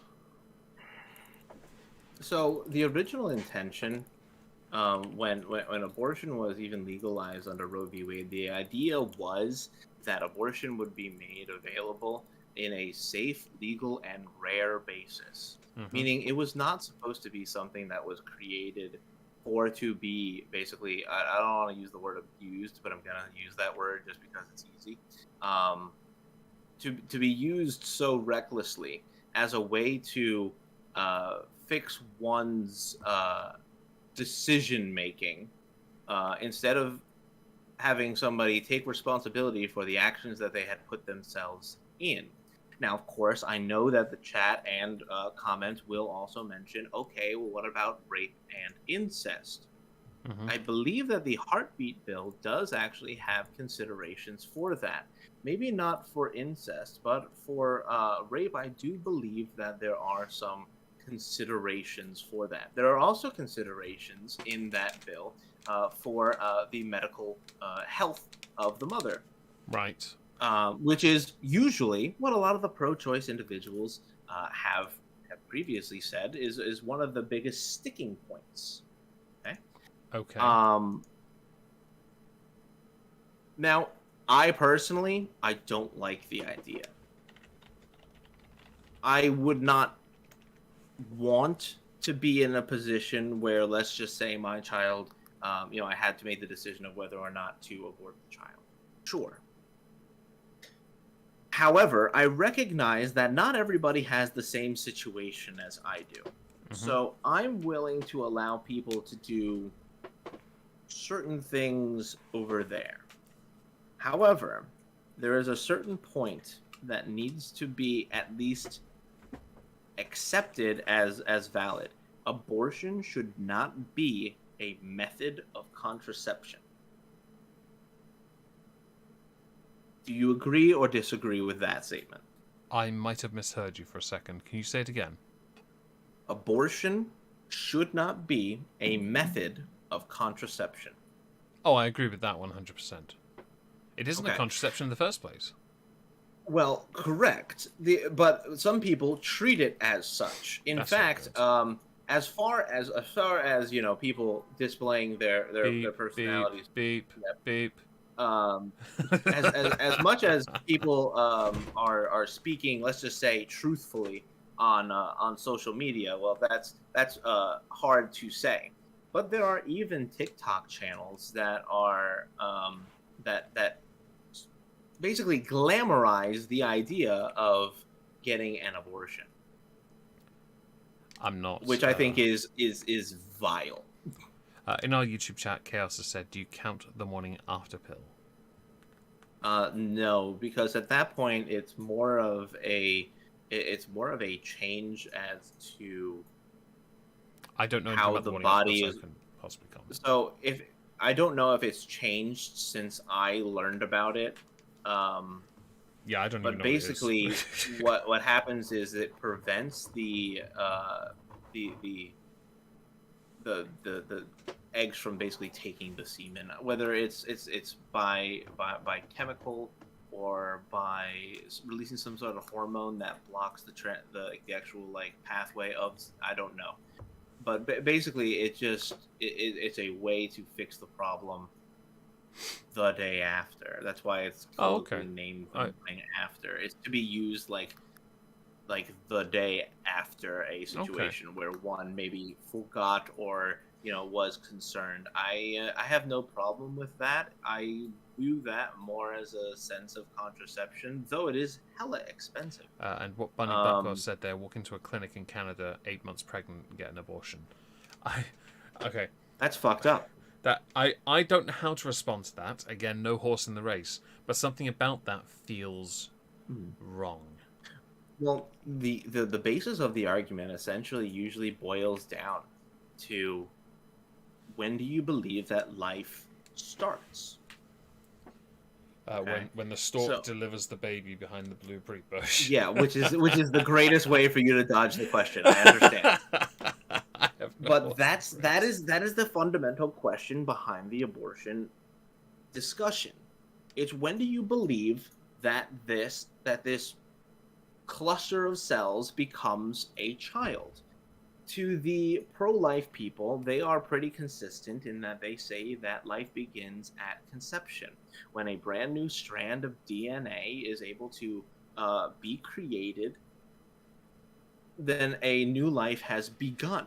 Speaker 1: So the original intention, when abortion was even legalized under Roe v. Wade, the idea was that abortion would be made available in a safe, legal, and rare basis. Meaning it was not supposed to be something that was created or to be basically, I don't want to use the word abused, but I'm going to use that word just because it's easy, to be used so recklessly as a way to fix one's decision making instead of having somebody take responsibility for the actions that they had put themselves in. Now, of course, I know that the chat and comments will also mention, okay, well, what about rape and incest? I believe that the heartbeat bill does actually have considerations for that. Maybe not for incest, but for rape, I do believe that there are some considerations for that. There are also considerations in that bill for the medical health of the mother.
Speaker 2: Right.
Speaker 1: Which is usually what a lot of the pro-choice individuals have previously said is one of the biggest sticking points.
Speaker 2: Okay.
Speaker 1: Now, I personally, I don't like the idea. I would not want to be in a position where, let's just say, my child, I had to make the decision of whether or not to abort the child. Sure. However, I recognize that not everybody has the same situation as I do. So I'm willing to allow people to do certain things over there. However, there is a certain point that needs to be at least accepted as valid. Abortion should not be a method of contraception. Do you agree or disagree with that statement?
Speaker 2: I might have misheard you for a second. Can you say it again?
Speaker 1: Abortion should not be a method of contraception.
Speaker 2: Oh, I agree with that 100%. It isn't a contraception in the first place.
Speaker 1: Well, correct. But some people treat it as such. In fact, as far as people displaying their personalities,
Speaker 2: beep.
Speaker 1: As much as people are speaking, let's just say, truthfully on social media, well, that's hard to say. But there are even TikTok channels that are that basically glamorize the idea of getting an abortion.
Speaker 2: I'm not.
Speaker 1: Which I think is vile.
Speaker 2: In our YouTube chat, Chaos has said, "Do you count the morning after pill?"
Speaker 1: No, because at that point it's more of a change as to
Speaker 2: I don't know
Speaker 1: how the body is.
Speaker 2: Can possibly comment.
Speaker 1: So if I don't know if it's changed since I learned about it.
Speaker 2: Yeah, I don't.
Speaker 1: But
Speaker 2: even know
Speaker 1: basically, what happens is it prevents the eggs from basically taking the semen, whether it's by chemical or by releasing some sort of hormone that blocks the actual pathway of, I don't know. But basically, it's a way to fix the problem the day after. That's why it's named something after. It's to be used like the day after a situation where one maybe forgot or was concerned. I have no problem with that. I view that more as a sense of contraception, though it is hella expensive.
Speaker 2: And what Bunny Bucko said there: walk into a clinic in Canada, 8 months pregnant, and get an abortion.
Speaker 1: That's fucked up.
Speaker 2: That I don't know how to respond to that. Again, no horse in the race, but something about that feels wrong.
Speaker 1: Well, the basis of the argument essentially usually boils down to when do you believe that life starts? Okay.
Speaker 2: When the stork
Speaker 1: So
Speaker 2: delivers the baby behind the blueberry bush.
Speaker 1: yeah, which is the greatest way for you to dodge the question. I understand.
Speaker 2: I have no
Speaker 1: But
Speaker 2: horse
Speaker 1: that's
Speaker 2: in the
Speaker 1: that
Speaker 2: race.
Speaker 1: is that is the fundamental question behind the abortion discussion. It's when do you believe that this cluster of cells becomes a child? To the pro-life people, they are pretty consistent in that they say that life begins at conception, when a brand new strand of DNA is able to be created. Then a new life has begun.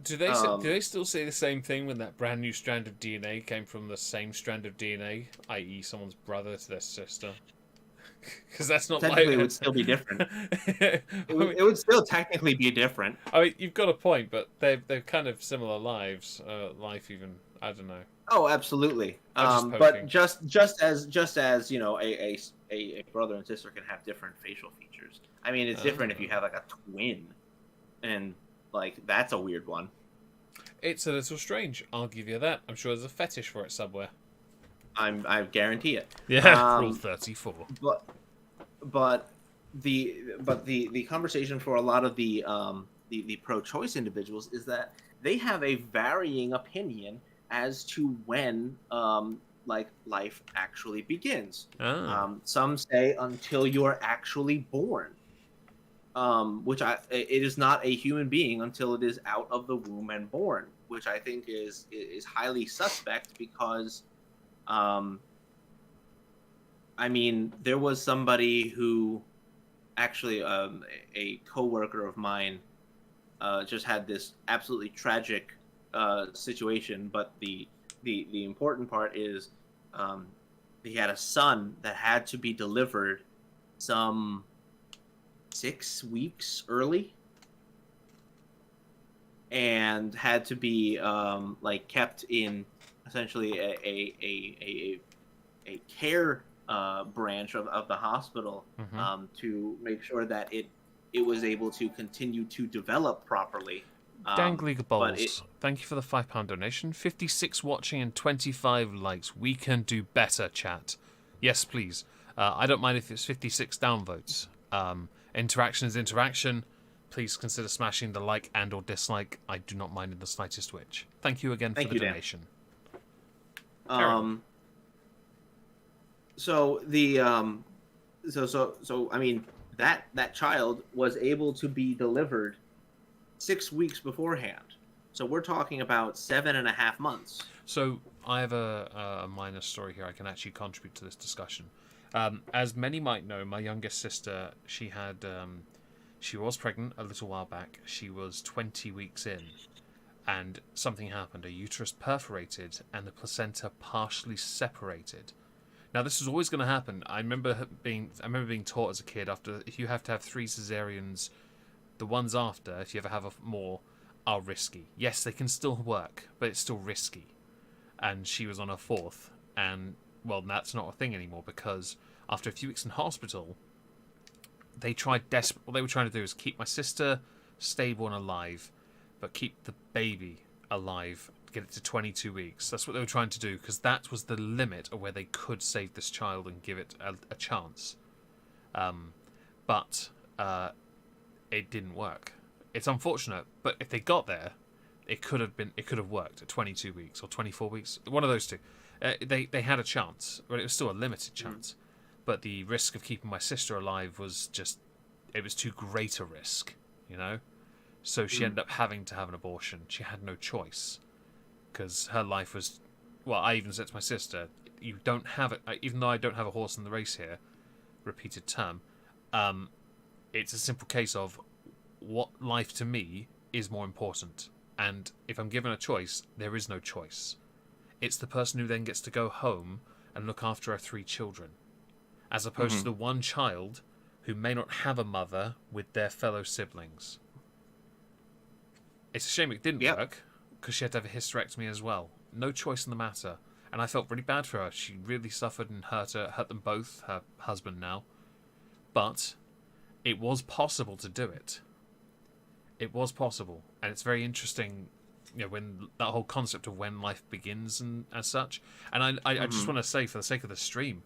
Speaker 2: Do they still say the same thing when that brand new strand of DNA came from the same strand of DNA, i.e., someone's brother to their sister? Because that's not
Speaker 1: Technically, it
Speaker 2: my.
Speaker 1: would still be different.
Speaker 2: I mean,
Speaker 1: It would still technically be different.
Speaker 2: you've got a point, but they're kind of similar lives. Life even. I don't know.
Speaker 1: Oh, absolutely.
Speaker 2: I'm just
Speaker 1: But
Speaker 2: poking.
Speaker 1: just as a brother and sister can have different facial features. I mean, it's different if you have like a twin, and like that's a weird one.
Speaker 2: It's a little strange. I'll give you that. I'm sure there's a fetish for it somewhere.
Speaker 1: I guarantee it.
Speaker 2: Yeah, Rule 34.
Speaker 1: But but the conversation for a lot of the pro-choice individuals is that they have a varying opinion as to when like life actually begins.
Speaker 2: Ah.
Speaker 1: Some say until you're actually born, which it is not a human being until it is out of the womb and born, which I think is highly suspect because I mean, there was somebody who actually, a coworker of mine, just had this absolutely tragic situation. But the important part is, he had a son that had to be delivered some 6 weeks early, and had to be like kept in essentially a care branch of the hospital,
Speaker 2: Mm-hmm.
Speaker 1: to make sure that it was able to continue to develop properly.
Speaker 2: Dangly
Speaker 1: But it
Speaker 2: Balls, thank you for the £5 donation. 56 watching and 25 likes. We can do better, chat. Yes, please. I don't mind if it's 56 downvotes. Interaction is interaction. Please consider smashing the like and or dislike. I do not mind in the slightest which. Thank you again for
Speaker 1: Thank
Speaker 2: the
Speaker 1: you, Dan.
Speaker 2: donation. Carry on.
Speaker 1: So so I mean that child was able to be delivered 6 weeks beforehand. So we're talking about 7.5 months.
Speaker 2: So I have a minor story here I can actually contribute to this discussion. As many might know, my youngest sister, she was pregnant a little while back. She was 20 weeks in, and something happened. Her uterus perforated, and the placenta partially separated. Now, this was always going to happen. I remember being taught as a kid, after if you have to have 3 cesareans, the ones after, if you ever have more, are risky. Yes, they can still work, but it's still risky. And she was on her 4th, and well, that's not a thing anymore, because after a few weeks in hospital, they tried desperate. What they were trying to do is keep my sister stable and alive, but keep the baby alive, get it to 22 weeks. That's what they were trying to do, because that was the limit of where they could save this child and give it a chance. But it didn't work. It's unfortunate, but if they got there, it could have worked at 22 weeks or 24 weeks. One of those two. They had a chance, but it was still a limited chance. But the risk of keeping my sister alive was it was too great a risk, you know? So she ended up having to have an abortion. She had no choice, because her life was, well, I even said to my sister, you don't have it, even though I don't have a horse in the race here, repeated term, it's a simple case of what life to me is more important. And if I'm given a choice, there is no choice. It's the person who then gets to go home and look after her 3 children, as opposed to the one child who may not have a mother with their fellow siblings. It's a shame it didn't work, because she had to have a hysterectomy as well. No choice in the matter. And I felt really bad for her. She really suffered and hurt them both, her husband now. But it was possible to do it. It was possible, and it's very interesting, when that whole concept of when life begins and as such. And I just want to say, for the sake of the stream,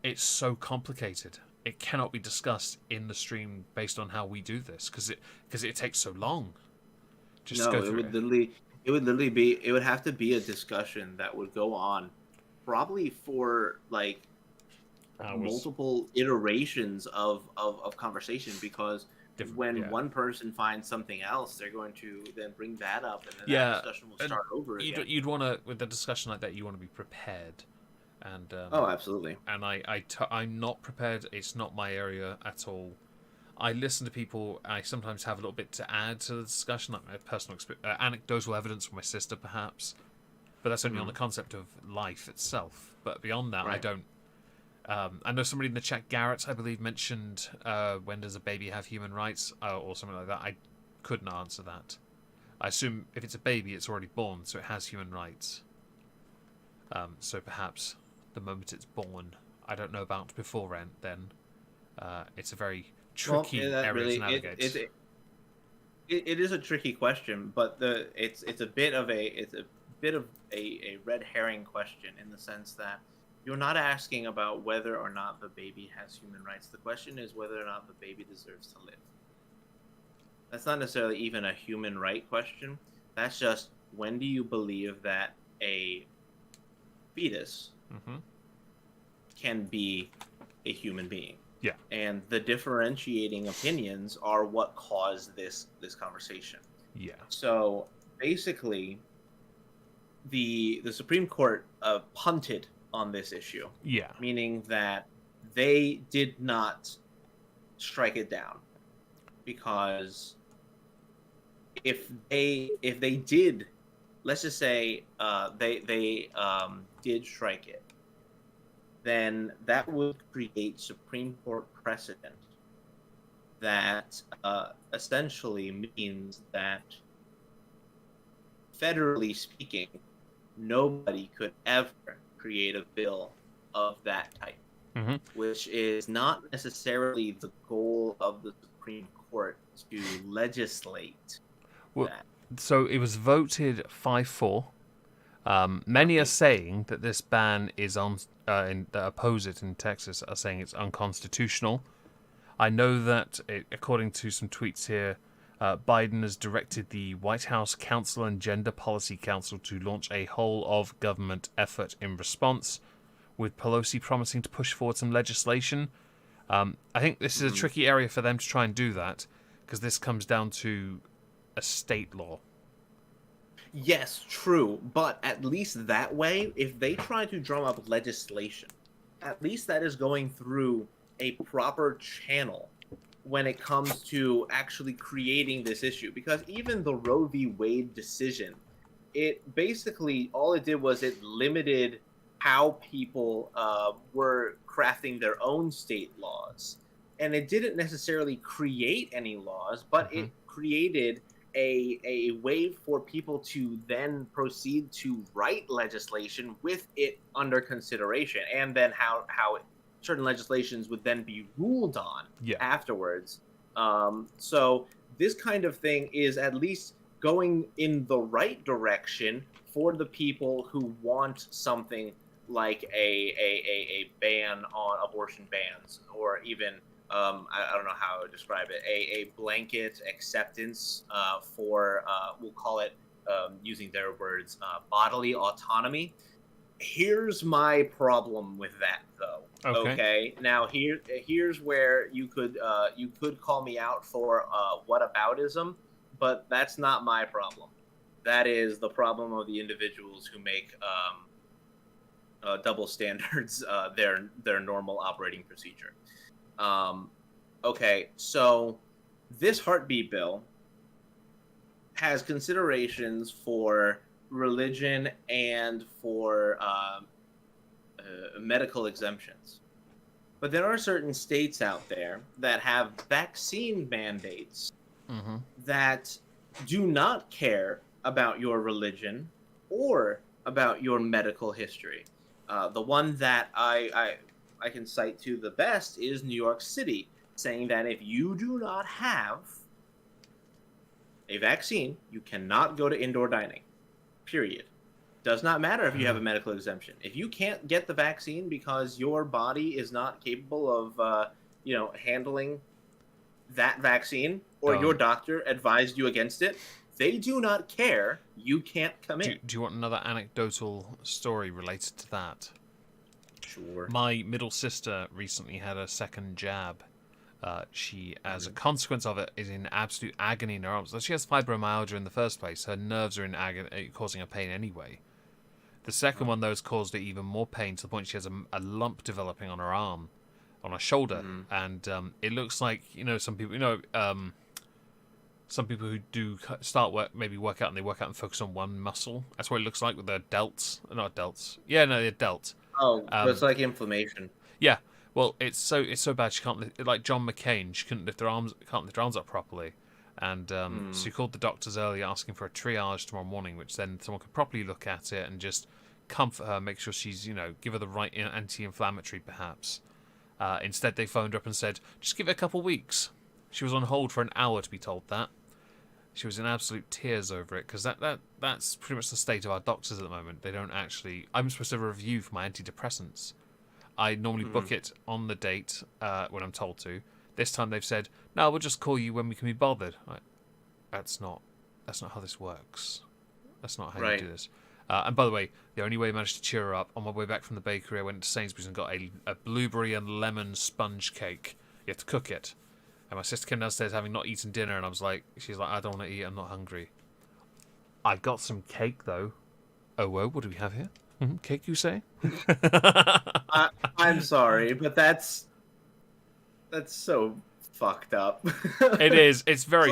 Speaker 2: it's so complicated. It cannot be discussed in the stream based on how we do this because it takes so long. Just
Speaker 1: No,
Speaker 2: go
Speaker 1: it
Speaker 2: through
Speaker 1: would literally be, it would have to be a discussion that would go on probably for like multiple iterations of conversation, because when one person finds something else, they're going to then bring that up, and then that discussion will start over again.
Speaker 2: You'd want to, with a discussion like that, you want to be prepared. And
Speaker 1: oh, absolutely.
Speaker 2: And I'm not prepared. It's not my area at all. I listen to people. I sometimes have a little bit to add to the discussion, like my personal anecdotal evidence from my sister, perhaps. But that's only on the concept of life itself. But beyond that, I don't. I know somebody in the chat, Garrett, I believe, mentioned when does a baby have human rights, or something like that. I couldn't answer that. I assume if it's a baby, it's already born, so it has human rights. So perhaps the moment it's born, I don't know about before then. It's a very tricky area to navigate.
Speaker 1: It is a tricky question, but it's a bit of a red herring question, in the sense that you're not asking about whether or not the baby has human rights. The question is whether or not the baby deserves to live. That's not necessarily even a human right question. That's just, when do you believe that a fetus can be a human being?
Speaker 2: Yeah.
Speaker 1: And the differentiating opinions are what caused this conversation.
Speaker 2: Yeah.
Speaker 1: So basically, the Supreme Court punted on this issue.
Speaker 2: Yeah.
Speaker 1: Meaning that they did not strike it down, because if they did, let's just say they did strike it, then that would create Supreme Court precedent that essentially means that, federally speaking, nobody could ever create a bill of that type, which is not necessarily the goal of the Supreme Court, to legislate that.
Speaker 2: So it was voted 5-4. Many are saying that this ban is that oppose it in Texas are saying it's unconstitutional. I know that, according to some tweets here, Biden has directed the White House Council and Gender Policy Council to launch a whole-of-government effort in response, with Pelosi promising to push forward some legislation. I think this is a tricky area for them to try and do that, because this comes down to a state law.
Speaker 1: Yes, true, but at least that way, if they try to drum up legislation, at least that is going through a proper channel when it comes to actually creating this issue. Because even the Roe v. Wade decision, it basically, all it did was it limited how people were crafting their own state laws. And it didn't necessarily create any laws, but it created a way for people to then proceed to write legislation with it under consideration, and then how certain legislations would then be ruled on afterwards. So this kind of thing is at least going in the right direction for the people who want something like a ban on abortion bans, or even I don't know how I would describe it, a blanket acceptance for, we'll call it, using their words, bodily autonomy. Here's my problem with that, though. Okay? Now here's where you could call me out for whataboutism, but that's not my problem. That is the problem of the individuals who make double standards their normal operating procedure. Okay, so this heartbeat bill has considerations for religion and for medical exemptions. But there are certain states out there that have vaccine mandates that do not care about your religion or about your medical history. The one that I can cite to the best is New York City, saying that if you do not have a vaccine, you cannot go to indoor dining. Period. Does not matter if you have a medical exemption. If you can't get the vaccine because your body is not capable of, handling that vaccine, or your doctor advised you against it, they do not care. You can't come in.
Speaker 2: Do you want another anecdotal story related to that?
Speaker 1: Sure.
Speaker 2: My middle sister recently had a second jab. She, as a consequence of it, is in absolute agony in her arms. She has fibromyalgia in the first place. Her nerves are in agony, causing her pain anyway. The second one, though, has caused her even more pain to the point she has a lump developing on her arm, on her shoulder, and it looks like, some people, some people who do work out, and they work out and focus on one muscle. That's what it looks like with their delts, not delts. Yeah, no, they're delts.
Speaker 1: Oh, so it's like inflammation.
Speaker 2: Yeah. Well, it's so bad she can't like John McCain. She can't lift her arms up properly, and so she called the doctors earlier asking for a triage tomorrow morning, which then someone could properly look at it and just comfort her, make sure she's give her the right anti-inflammatory perhaps. Instead, they phoned her up and said just give it a couple weeks. She was on hold for an hour to be told that. She was in absolute tears over it because that's pretty much the state of our doctors at the moment. They don't actually. I'm supposed to have a review for my antidepressants. I normally book it on the date when I'm told to. This time they've said, no, we'll just call you when we can be bothered. That's not how this works. That's not how you do this. And by the way, the only way I managed to cheer her up, on my way back from the bakery, I went to Sainsbury's and got a blueberry and lemon sponge cake. You have to cook it. And my sister came downstairs having not eaten dinner, and she's like, I don't want to eat, I'm not hungry. I got some cake, though. Oh, whoa, what do we have here? Cake, you say?
Speaker 1: I'm sorry, but that's so fucked up.
Speaker 2: It is. It's very.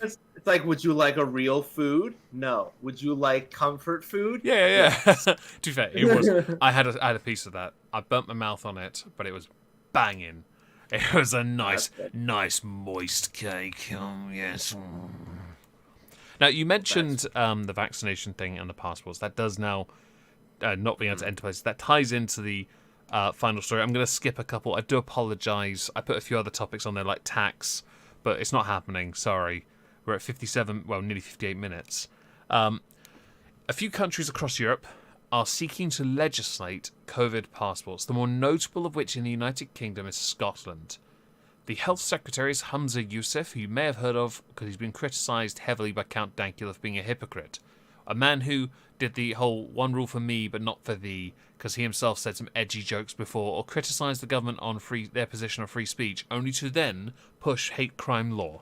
Speaker 1: It's like, would you like a real food? No. Would you like comfort food?
Speaker 2: Yeah. To be fair, it was. I had a piece of that. I burnt my mouth on it, but it was banging. It was a nice moist cake. Oh yes. Now you mentioned the vaccination thing and the passports. That does now. Not being able to enter places. That ties into the final story. I'm going to skip a couple. I do apologise. I put a few other topics on there like tax, but it's not happening. Sorry. We're at nearly 58 minutes. A few countries across Europe are seeking to legislate COVID passports, the more notable of which in the United Kingdom is Scotland. The Health Secretary is Hamza Youssef, who you may have heard of because he's been criticised heavily by Count Dankula for being a hypocrite. A man who did the whole one rule for me but not for thee, because he himself said some edgy jokes before, or criticised the government on their position on free speech, only to then push hate crime law,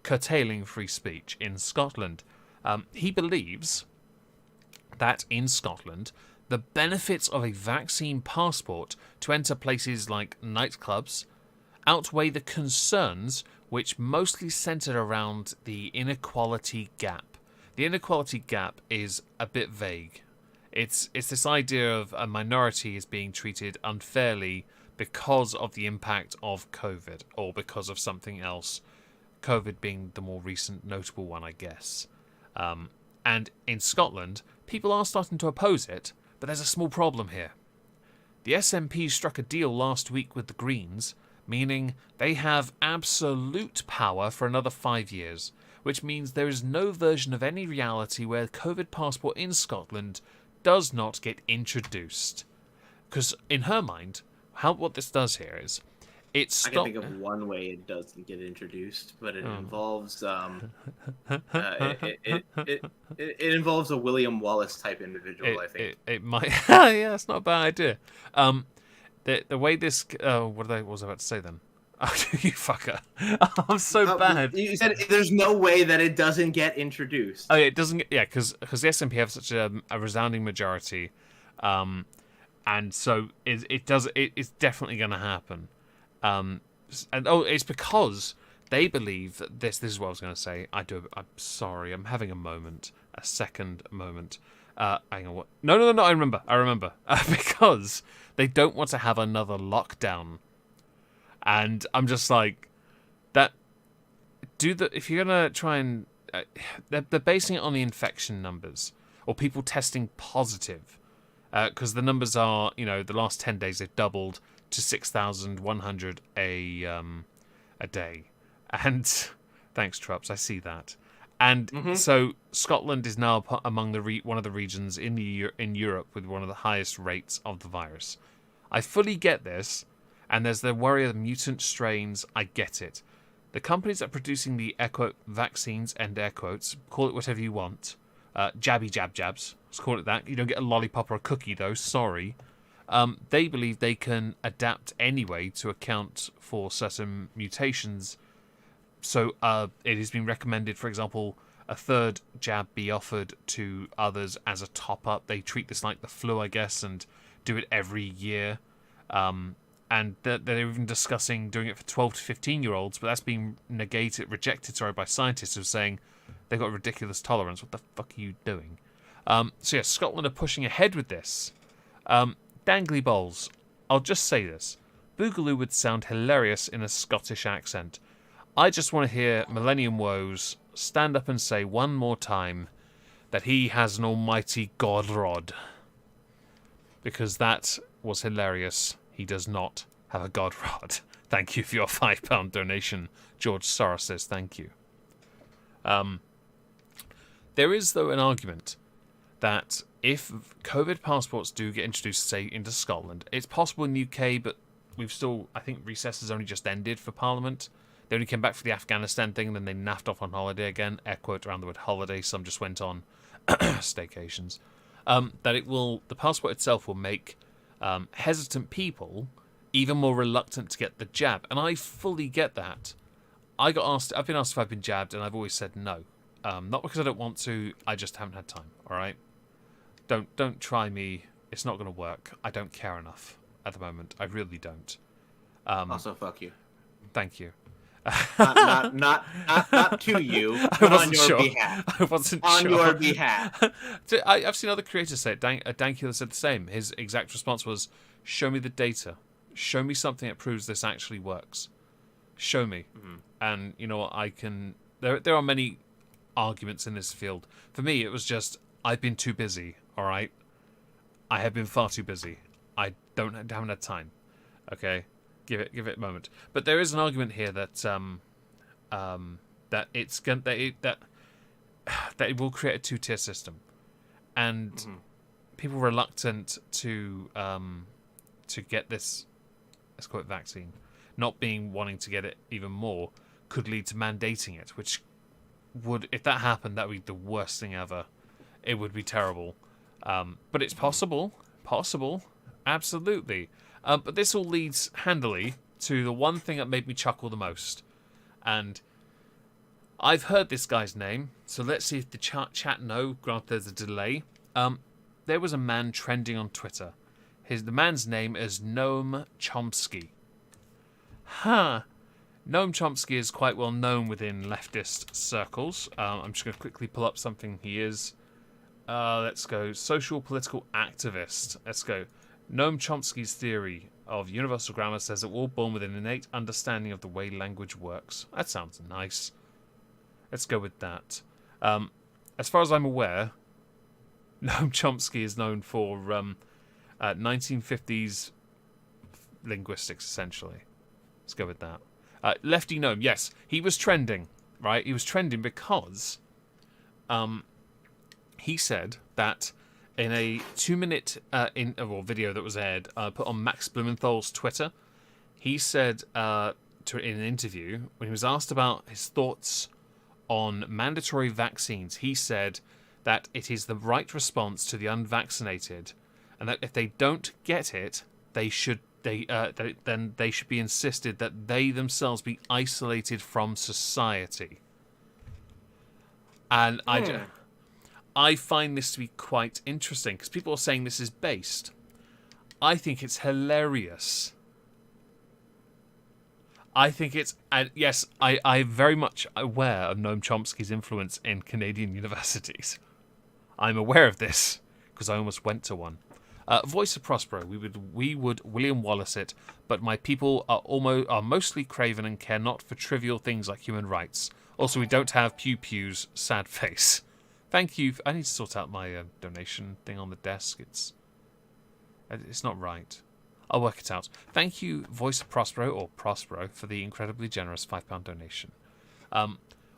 Speaker 2: curtailing free speech in Scotland. He believes that in Scotland, the benefits of a vaccine passport to enter places like nightclubs outweigh the concerns which mostly centred around the inequality gap. The inequality gap is a bit vague. It's this idea of a minority is being treated unfairly because of the impact of COVID or because of something else. COVID being the more recent notable one, I guess. And in Scotland, people are starting to oppose it, but there's a small problem here. The SNP struck a deal last week with the Greens, meaning they have absolute power for another 5 years, which means there is no version of any reality where COVID passport in Scotland does not get introduced. Because in her mind, what this does here is, I
Speaker 1: can think of one way it doesn't get introduced, but it involves it involves a William Wallace type individual. I think
Speaker 2: it might. Yeah, that's not a bad idea. The way this what was I about to say then? You fucker! I'm so bad.
Speaker 1: You said there's no way that it doesn't get introduced.
Speaker 2: Oh, it doesn't. Yeah, because the SNP have such a resounding majority, and so it does. It's definitely going to happen. And it's because they believe that this is what I was going to say. I'm sorry. I'm having a second moment. Hang on. What? No. I remember. Because they don't want to have another lockdown. And I'm just like, if you're going to try and, they're basing it on the infection numbers or people testing positive. Because the numbers are, the last 10 days they've doubled to 6,100 a a day. And thanks, Trups, I see that. And
Speaker 1: Mm-hmm.
Speaker 2: so Scotland is now among one of the regions in Europe with one of the highest rates of the virus. I fully get this, and there's the worry of mutant strains. I get it. The companies that are producing the air quote vaccines, end air quotes, call it whatever you want, jabby jabs, let's call it that. You don't get a lollipop or a cookie though, sorry. They believe they can adapt anyway to account for certain mutations. So it has been recommended, for example, a third jab be offered to others as a top-up. They treat this like the flu, I guess, and do it every year. And they're even discussing doing it for 12 to 15-year-olds, but that's been rejected by scientists who are saying they've got a ridiculous tolerance. What the fuck are you doing? So yeah, Scotland are pushing ahead with this. Dangly balls. I'll just say this. Boogaloo would sound hilarious in a Scottish accent. I just want to hear Millennium Woes stand up and say one more time that he has an almighty god rod. Because that was hilarious. He does not have a god rod. Thank you for your £5 donation. George Soros says thank you. There is, though, an argument that if COVID passports do get introduced, say, into Scotland, it's possible in the UK, but I think recess has only just ended for Parliament. They only came back for the Afghanistan thing, and then they naffed off on holiday again. Air quote around the word holiday. Some just went on staycations. The passport itself will make hesitant people even more reluctant to get the jab, and I fully get that. I've been asked if I've been jabbed, and I've always said no. Not because I don't want to. I just haven't had time. All right. Don't try me. It's not going to work. I don't care enough at the moment. I really don't.
Speaker 1: Also, fuck you.
Speaker 2: Thank you.
Speaker 1: Not to you, but on your behalf.
Speaker 2: I wasn't
Speaker 1: on
Speaker 2: sure.
Speaker 1: your behalf.
Speaker 2: I've seen other creators say it. Dankula said the same. His exact response was, show me the data. Show me something that proves this actually works. Show me. Mm-hmm. And you know what, I can... There are many arguments in this field. For me, it was just, I've been too busy, all right? I have been far too busy. I haven't had time. Okay? Give it a moment. But there is an argument here that that it will create a two-tier system, and people reluctant to get this, let's call it vaccine, not wanting to get it even more, could lead to mandating it, which would, if that happened, that would be the worst thing ever. It would be terrible. But it's possible, absolutely. But this all leads handily to the one thing that made me chuckle the most. And I've heard this guy's name, so let's see if the chat know, granted there's a delay. There was a man trending on Twitter. The man's name is Noam Chomsky. Noam Chomsky is quite well known within leftist circles. I'm just going to quickly pull up something he is. Let's go. Social political activist. Let's go. Noam Chomsky's theory of universal grammar says that we're all born with an innate understanding of the way language works. That sounds nice. Let's go with that. As far as I'm aware, Noam Chomsky is known for 1950s linguistics, essentially. Let's go with that. Lefty Noam, yes, he was trending, right? He was trending because he said that in a 2-minute video that was aired, put on Max Blumenthal's Twitter, he said in an interview, when he was asked about his thoughts on mandatory vaccines, he said that it is the right response to the unvaccinated, and that if they don't get it, then they should be insisted that they themselves be isolated from society. And I find this to be quite interesting, because people are saying this is based. I think it's hilarious. I think it's... And yes, I'm very much aware of Noam Chomsky's influence in Canadian universities. I'm aware of this, because I almost went to one. Voice of Prospero, we would William Wallace it, but my people are mostly craven and care not for trivial things like human rights. Also, we don't have pew-pews, sad face. Thank you. I need to sort out my donation thing on the desk. It's not right. I'll work it out. Thank you, Voice of Prospero, or Prospero, for the incredibly generous £5 donation.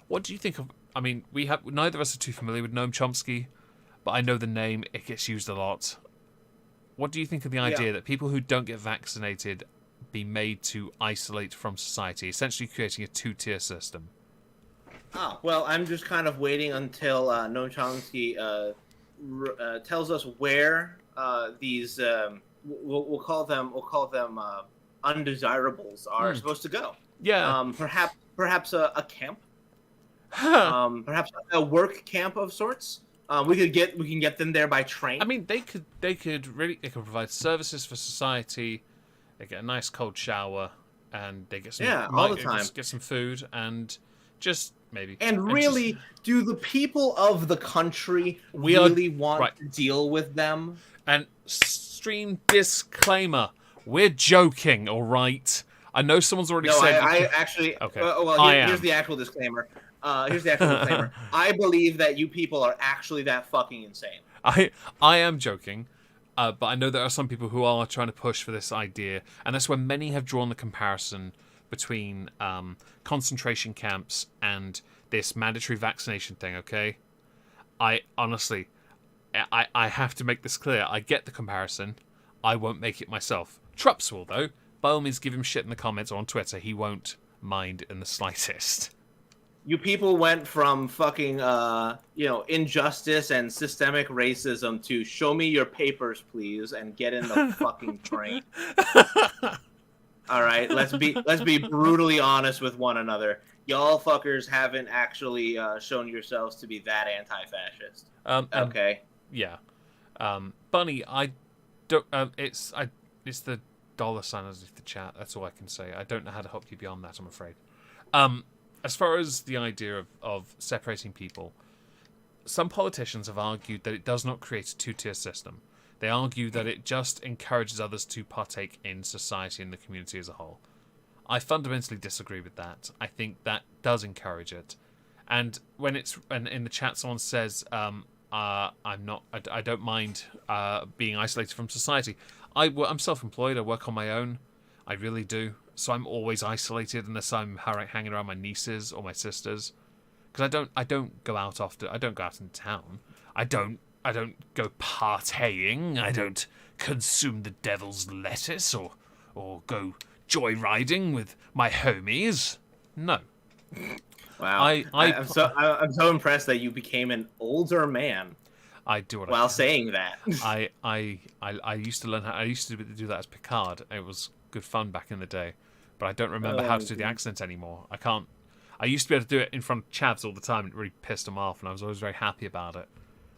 Speaker 2: What do you think of... I mean, neither of us are too familiar with Noam Chomsky, but I know the name. It gets used a lot. What do you think of the idea that people who don't get vaccinated be made to isolate from society, essentially creating a two-tier system?
Speaker 1: Well, I'm just kind of waiting until Noam Chomsky tells us where these we'll call them undesirables are supposed to go.
Speaker 2: Yeah.
Speaker 1: Perhaps a camp. Perhaps a work camp of sorts. We can get them there by train.
Speaker 2: I mean, they could provide services for society. They get a nice cold shower, and they get some
Speaker 1: all the time.
Speaker 2: Get some food, and just maybe.
Speaker 1: And really, do the people of the country really want to deal with them?
Speaker 2: And stream disclaimer: we're joking, all right? I know someone's already said.
Speaker 1: I actually.
Speaker 2: Okay.
Speaker 1: Here's the actual disclaimer. I believe that you people are actually that fucking insane.
Speaker 2: I am joking, but I know there are some people who are trying to push for this idea, and that's where many have drawn the comparison between concentration camps and this mandatory vaccination thing. Okay, I honestly, I have to make this clear. I get the comparison. I won't make it myself. Trups will, though. By all means, give him shit in the comments or on Twitter. He won't mind in the slightest.
Speaker 1: You people went from fucking, injustice and systemic racism to show me your papers, please, and get in the fucking train. All right, let's be brutally honest with one another. Y'all fuckers haven't actually shown yourselves to be that anti-fascist. Okay.
Speaker 2: Yeah. Bunny, I don't. It's the dollar sign underneath the chat. That's all I can say. I don't know how to help you beyond that, I'm afraid. As far as the idea of separating people, some politicians have argued that it does not create a two-tier system. They argue that it just encourages others to partake in society and the community as a whole. I fundamentally disagree with that. I think that does encourage it. And when in the chat someone says, I don't mind being isolated from society. I'm self-employed. I work on my own. I really do. So I'm always isolated unless I'm hanging around my nieces or my sisters, because I don't go out often. I don't go out in town. I don't go partying. I don't consume the devil's lettuce or joyriding with my homies. No.
Speaker 1: Wow. I'm so impressed that you became an older man.
Speaker 2: I do what
Speaker 1: while saying that.
Speaker 2: I used to learn how. I used to do that as Picard. It was good fun back in the day, but I don't remember how to do the accent anymore. I can't. I used to be able to do it in front of Chavs all the time. It really pissed him off, and I was always very happy about it.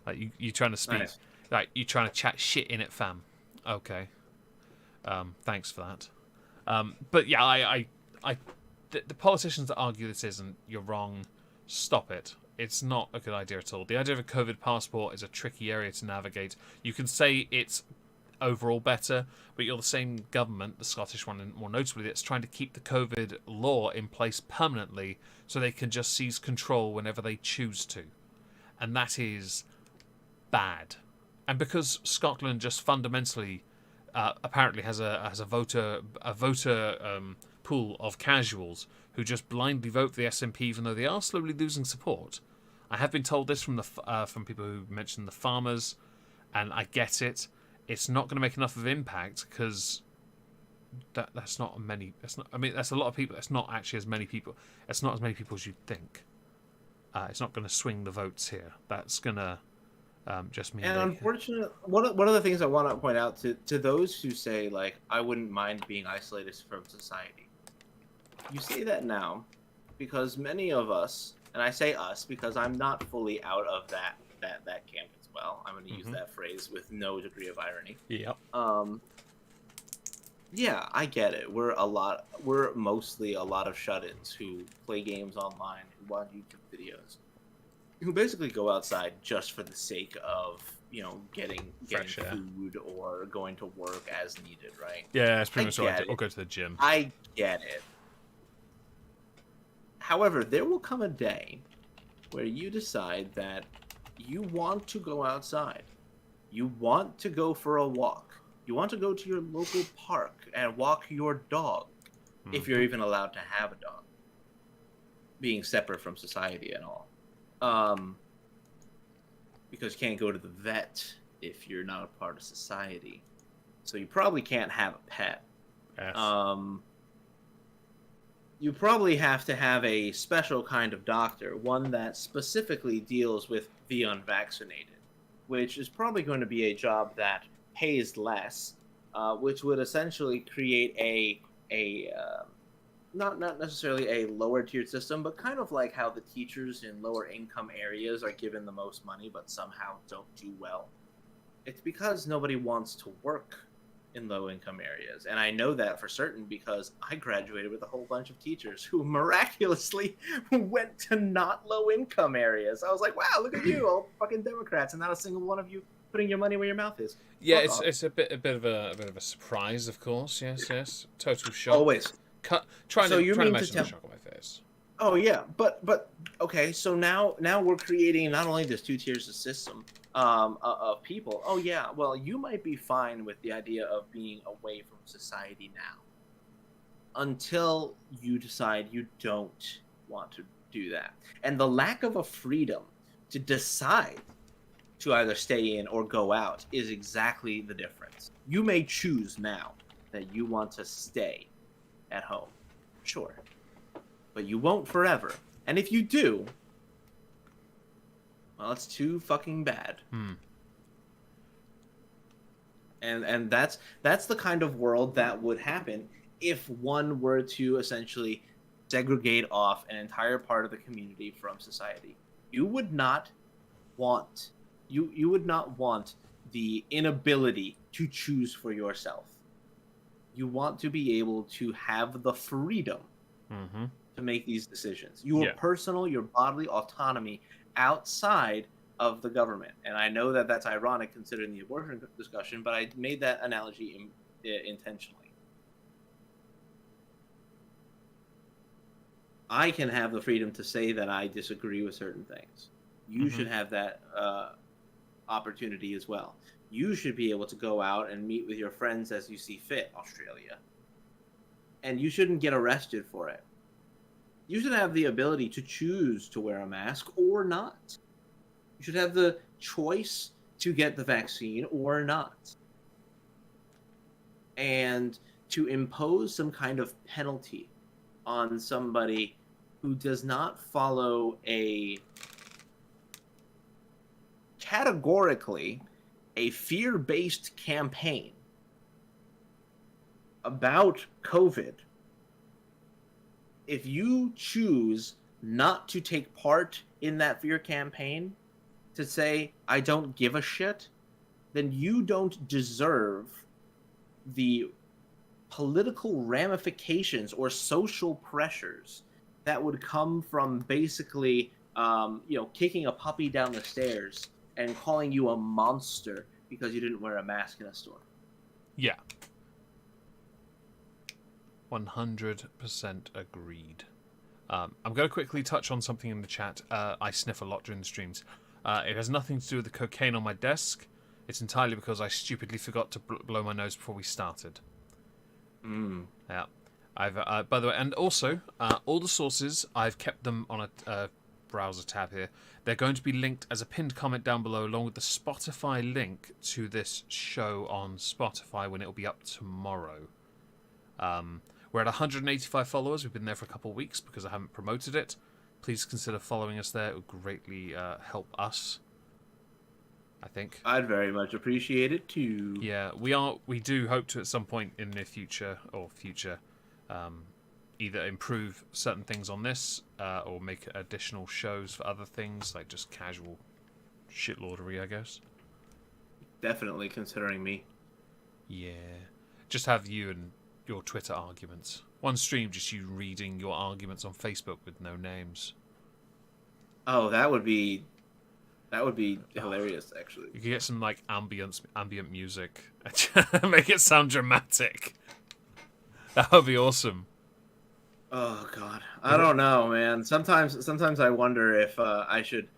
Speaker 2: Like you trying to speak, nice. Like you trying to chat shit in it, fam. Okay. Thanks for that. But yeah, the politicians that argue this isn't, you're wrong. Stop it. It's not a good idea at all. The idea of a COVID passport is a tricky area to navigate. You can say it's overall better, but you're the same government, the Scottish one more notably, that's trying to keep the COVID law in place permanently so they can just seize control whenever they choose to. And that is bad. And because Scotland just fundamentally apparently has a voter pool of casuals who just blindly vote for the SNP even though they are slowly losing support. I have been told this from people who mentioned the farmers, and I get it. It's not going to make enough of an impact because that's not many. I mean, that's a lot of people. It's not actually as many people. It's not as many people as you'd think. It's not going to swing the votes here. That's going to just mean.
Speaker 1: And unfortunately, one of the things I want to point out to those who say, like, I wouldn't mind being isolated from society. You say that now because many of us, and I say us because I'm not fully out of that camp as well. I'm going to use that phrase with no degree of irony.
Speaker 2: Yep.
Speaker 1: Yeah, I get it. We're mostly a lot of shut-ins who play games online, who watch YouTube videos, who basically go outside just for the sake of, getting food or going to work as needed, right?
Speaker 2: Yeah, that's pretty much what I do. Or go to the gym.
Speaker 1: I get it. However, there will come a day where you decide that you want to go outside. You want to go for a walk. You want to go to your local park and walk your dog, if you're even allowed to have a dog, being separate from society and all. Because you can't go to the vet if you're not a part of society. So you probably can't have a pet.
Speaker 2: Yes.
Speaker 1: You probably have to have a special kind of doctor, one that specifically deals with the unvaccinated, which is probably going to be a job that pays less, which would essentially create not necessarily a lower tiered system, but kind of like how the teachers in lower income areas are given the most money but somehow don't do well. It's because nobody wants to work in low income areas, and I know that for certain because I graduated with a whole bunch of teachers who miraculously went to not low income areas. I was like, wow, look at you, all fucking Democrats, and not a single one of you putting your money where your mouth is.
Speaker 2: Yeah,
Speaker 1: Fuck
Speaker 2: it's
Speaker 1: off.
Speaker 2: a bit of a surprise, of course. Yes, total shock.
Speaker 1: Always.
Speaker 2: Trying
Speaker 1: So
Speaker 2: to
Speaker 1: you
Speaker 2: trying to
Speaker 1: mean to
Speaker 2: imagine the
Speaker 1: tell-
Speaker 2: shock on my face.
Speaker 1: Oh yeah, but okay. So now we're creating not only this two tiers of system of people. Oh yeah, well you might be fine with the idea of being away from society now, until you decide you don't want to do that, and the lack of a freedom to decide to either stay in or go out is exactly the difference. You may choose now that you want to stay at home, sure. But you won't forever. And if you do, well, it's too fucking bad. And that's the kind of world that would happen if one were to essentially segregate off an entire part of the community from society. You would not want the inability to choose for yourself. You want to be able to have the freedom to make these decisions. Your personal, your bodily autonomy outside of the government. And I know that that's ironic considering the abortion discussion, but I made that analogy intentionally. I can have the freedom to say that I disagree with certain things. You should have that opportunity as well. You should be able to go out and meet with your friends as you see fit, Australia. And you shouldn't get arrested for it. You should have the ability to choose to wear a mask or not. You should have the choice to get the vaccine or not. And to impose some kind of penalty on somebody who does not follow categorically a fear-based campaign about COVID. If you choose not to take part in that fear campaign, to say, I don't give a shit, then you don't deserve the political ramifications or social pressures that would come from basically, kicking a puppy down the stairs and calling you a monster because you didn't wear a mask in a store.
Speaker 2: Yeah. 100% agreed. I'm going to quickly touch on something in the chat. I sniff a lot during the streams. It has nothing to do with the cocaine on my desk. It's entirely because I stupidly forgot to blow my nose before we started. Yeah. I've by the way, and also all the sources, I've kept them on a browser tab here. They're going to be linked as a pinned comment down below, along with the Spotify link to this show on Spotify when it will be up tomorrow. We're at 185 followers. We've been there for a couple of weeks because I haven't promoted it. Please consider following us there. It would greatly help us, I think.
Speaker 1: I'd very much appreciate it too.
Speaker 2: Yeah, we do hope to at some point in the near future either improve certain things on this or make additional shows for other things, like just casual shitlordery, I guess.
Speaker 1: Definitely considering me.
Speaker 2: Yeah. Just have you and your Twitter arguments. One stream, just you reading your arguments on Facebook with no names.
Speaker 1: Oh, that would be hilarious, actually.
Speaker 2: You could get some like ambient music and make it sound dramatic. That would be awesome.
Speaker 1: Oh God, I don't know, man. Sometimes I wonder if I should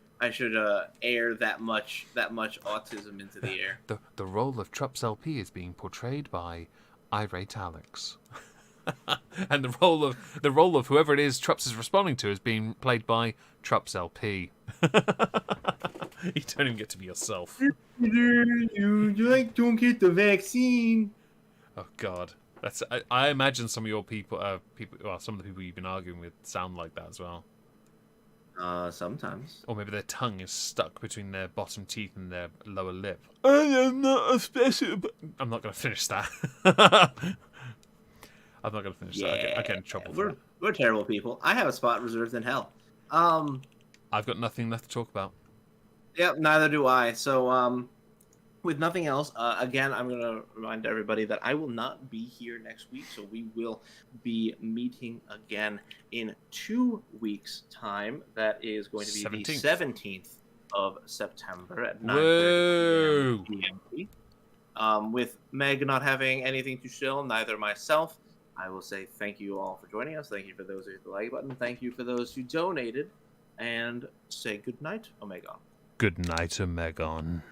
Speaker 1: air that much autism into the air.
Speaker 2: The role of Trups LP is being portrayed by irate Alex. And the role of whoever it is Trups is responding to is being played by Trups LP. You don't even get to be yourself.
Speaker 1: You don't get the vaccine.
Speaker 2: Oh God, I imagine some of your people, some of the people you've been arguing with sound like that as well.
Speaker 1: Sometimes.
Speaker 2: Or maybe their tongue is stuck between their bottom teeth and their lower lip. I am not a special. I'm not going to finish that. I'm not going to finish that. I get in trouble for it.
Speaker 1: We're terrible people. I have a spot reserved in hell.
Speaker 2: I've got nothing left to talk about.
Speaker 1: Yep, neither do I. So, with nothing else, again, I'm going to remind everybody that I will not be here next week, so we will be meeting again in 2 weeks' time. That is going to be the 17th of September at 9:30 p.m. With Meg not having anything to show, neither myself, I will say thank you all for joining us. Thank you for those who hit the like button. Thank you for those who donated. And say good night, Omegon.
Speaker 2: Good night, Omegon.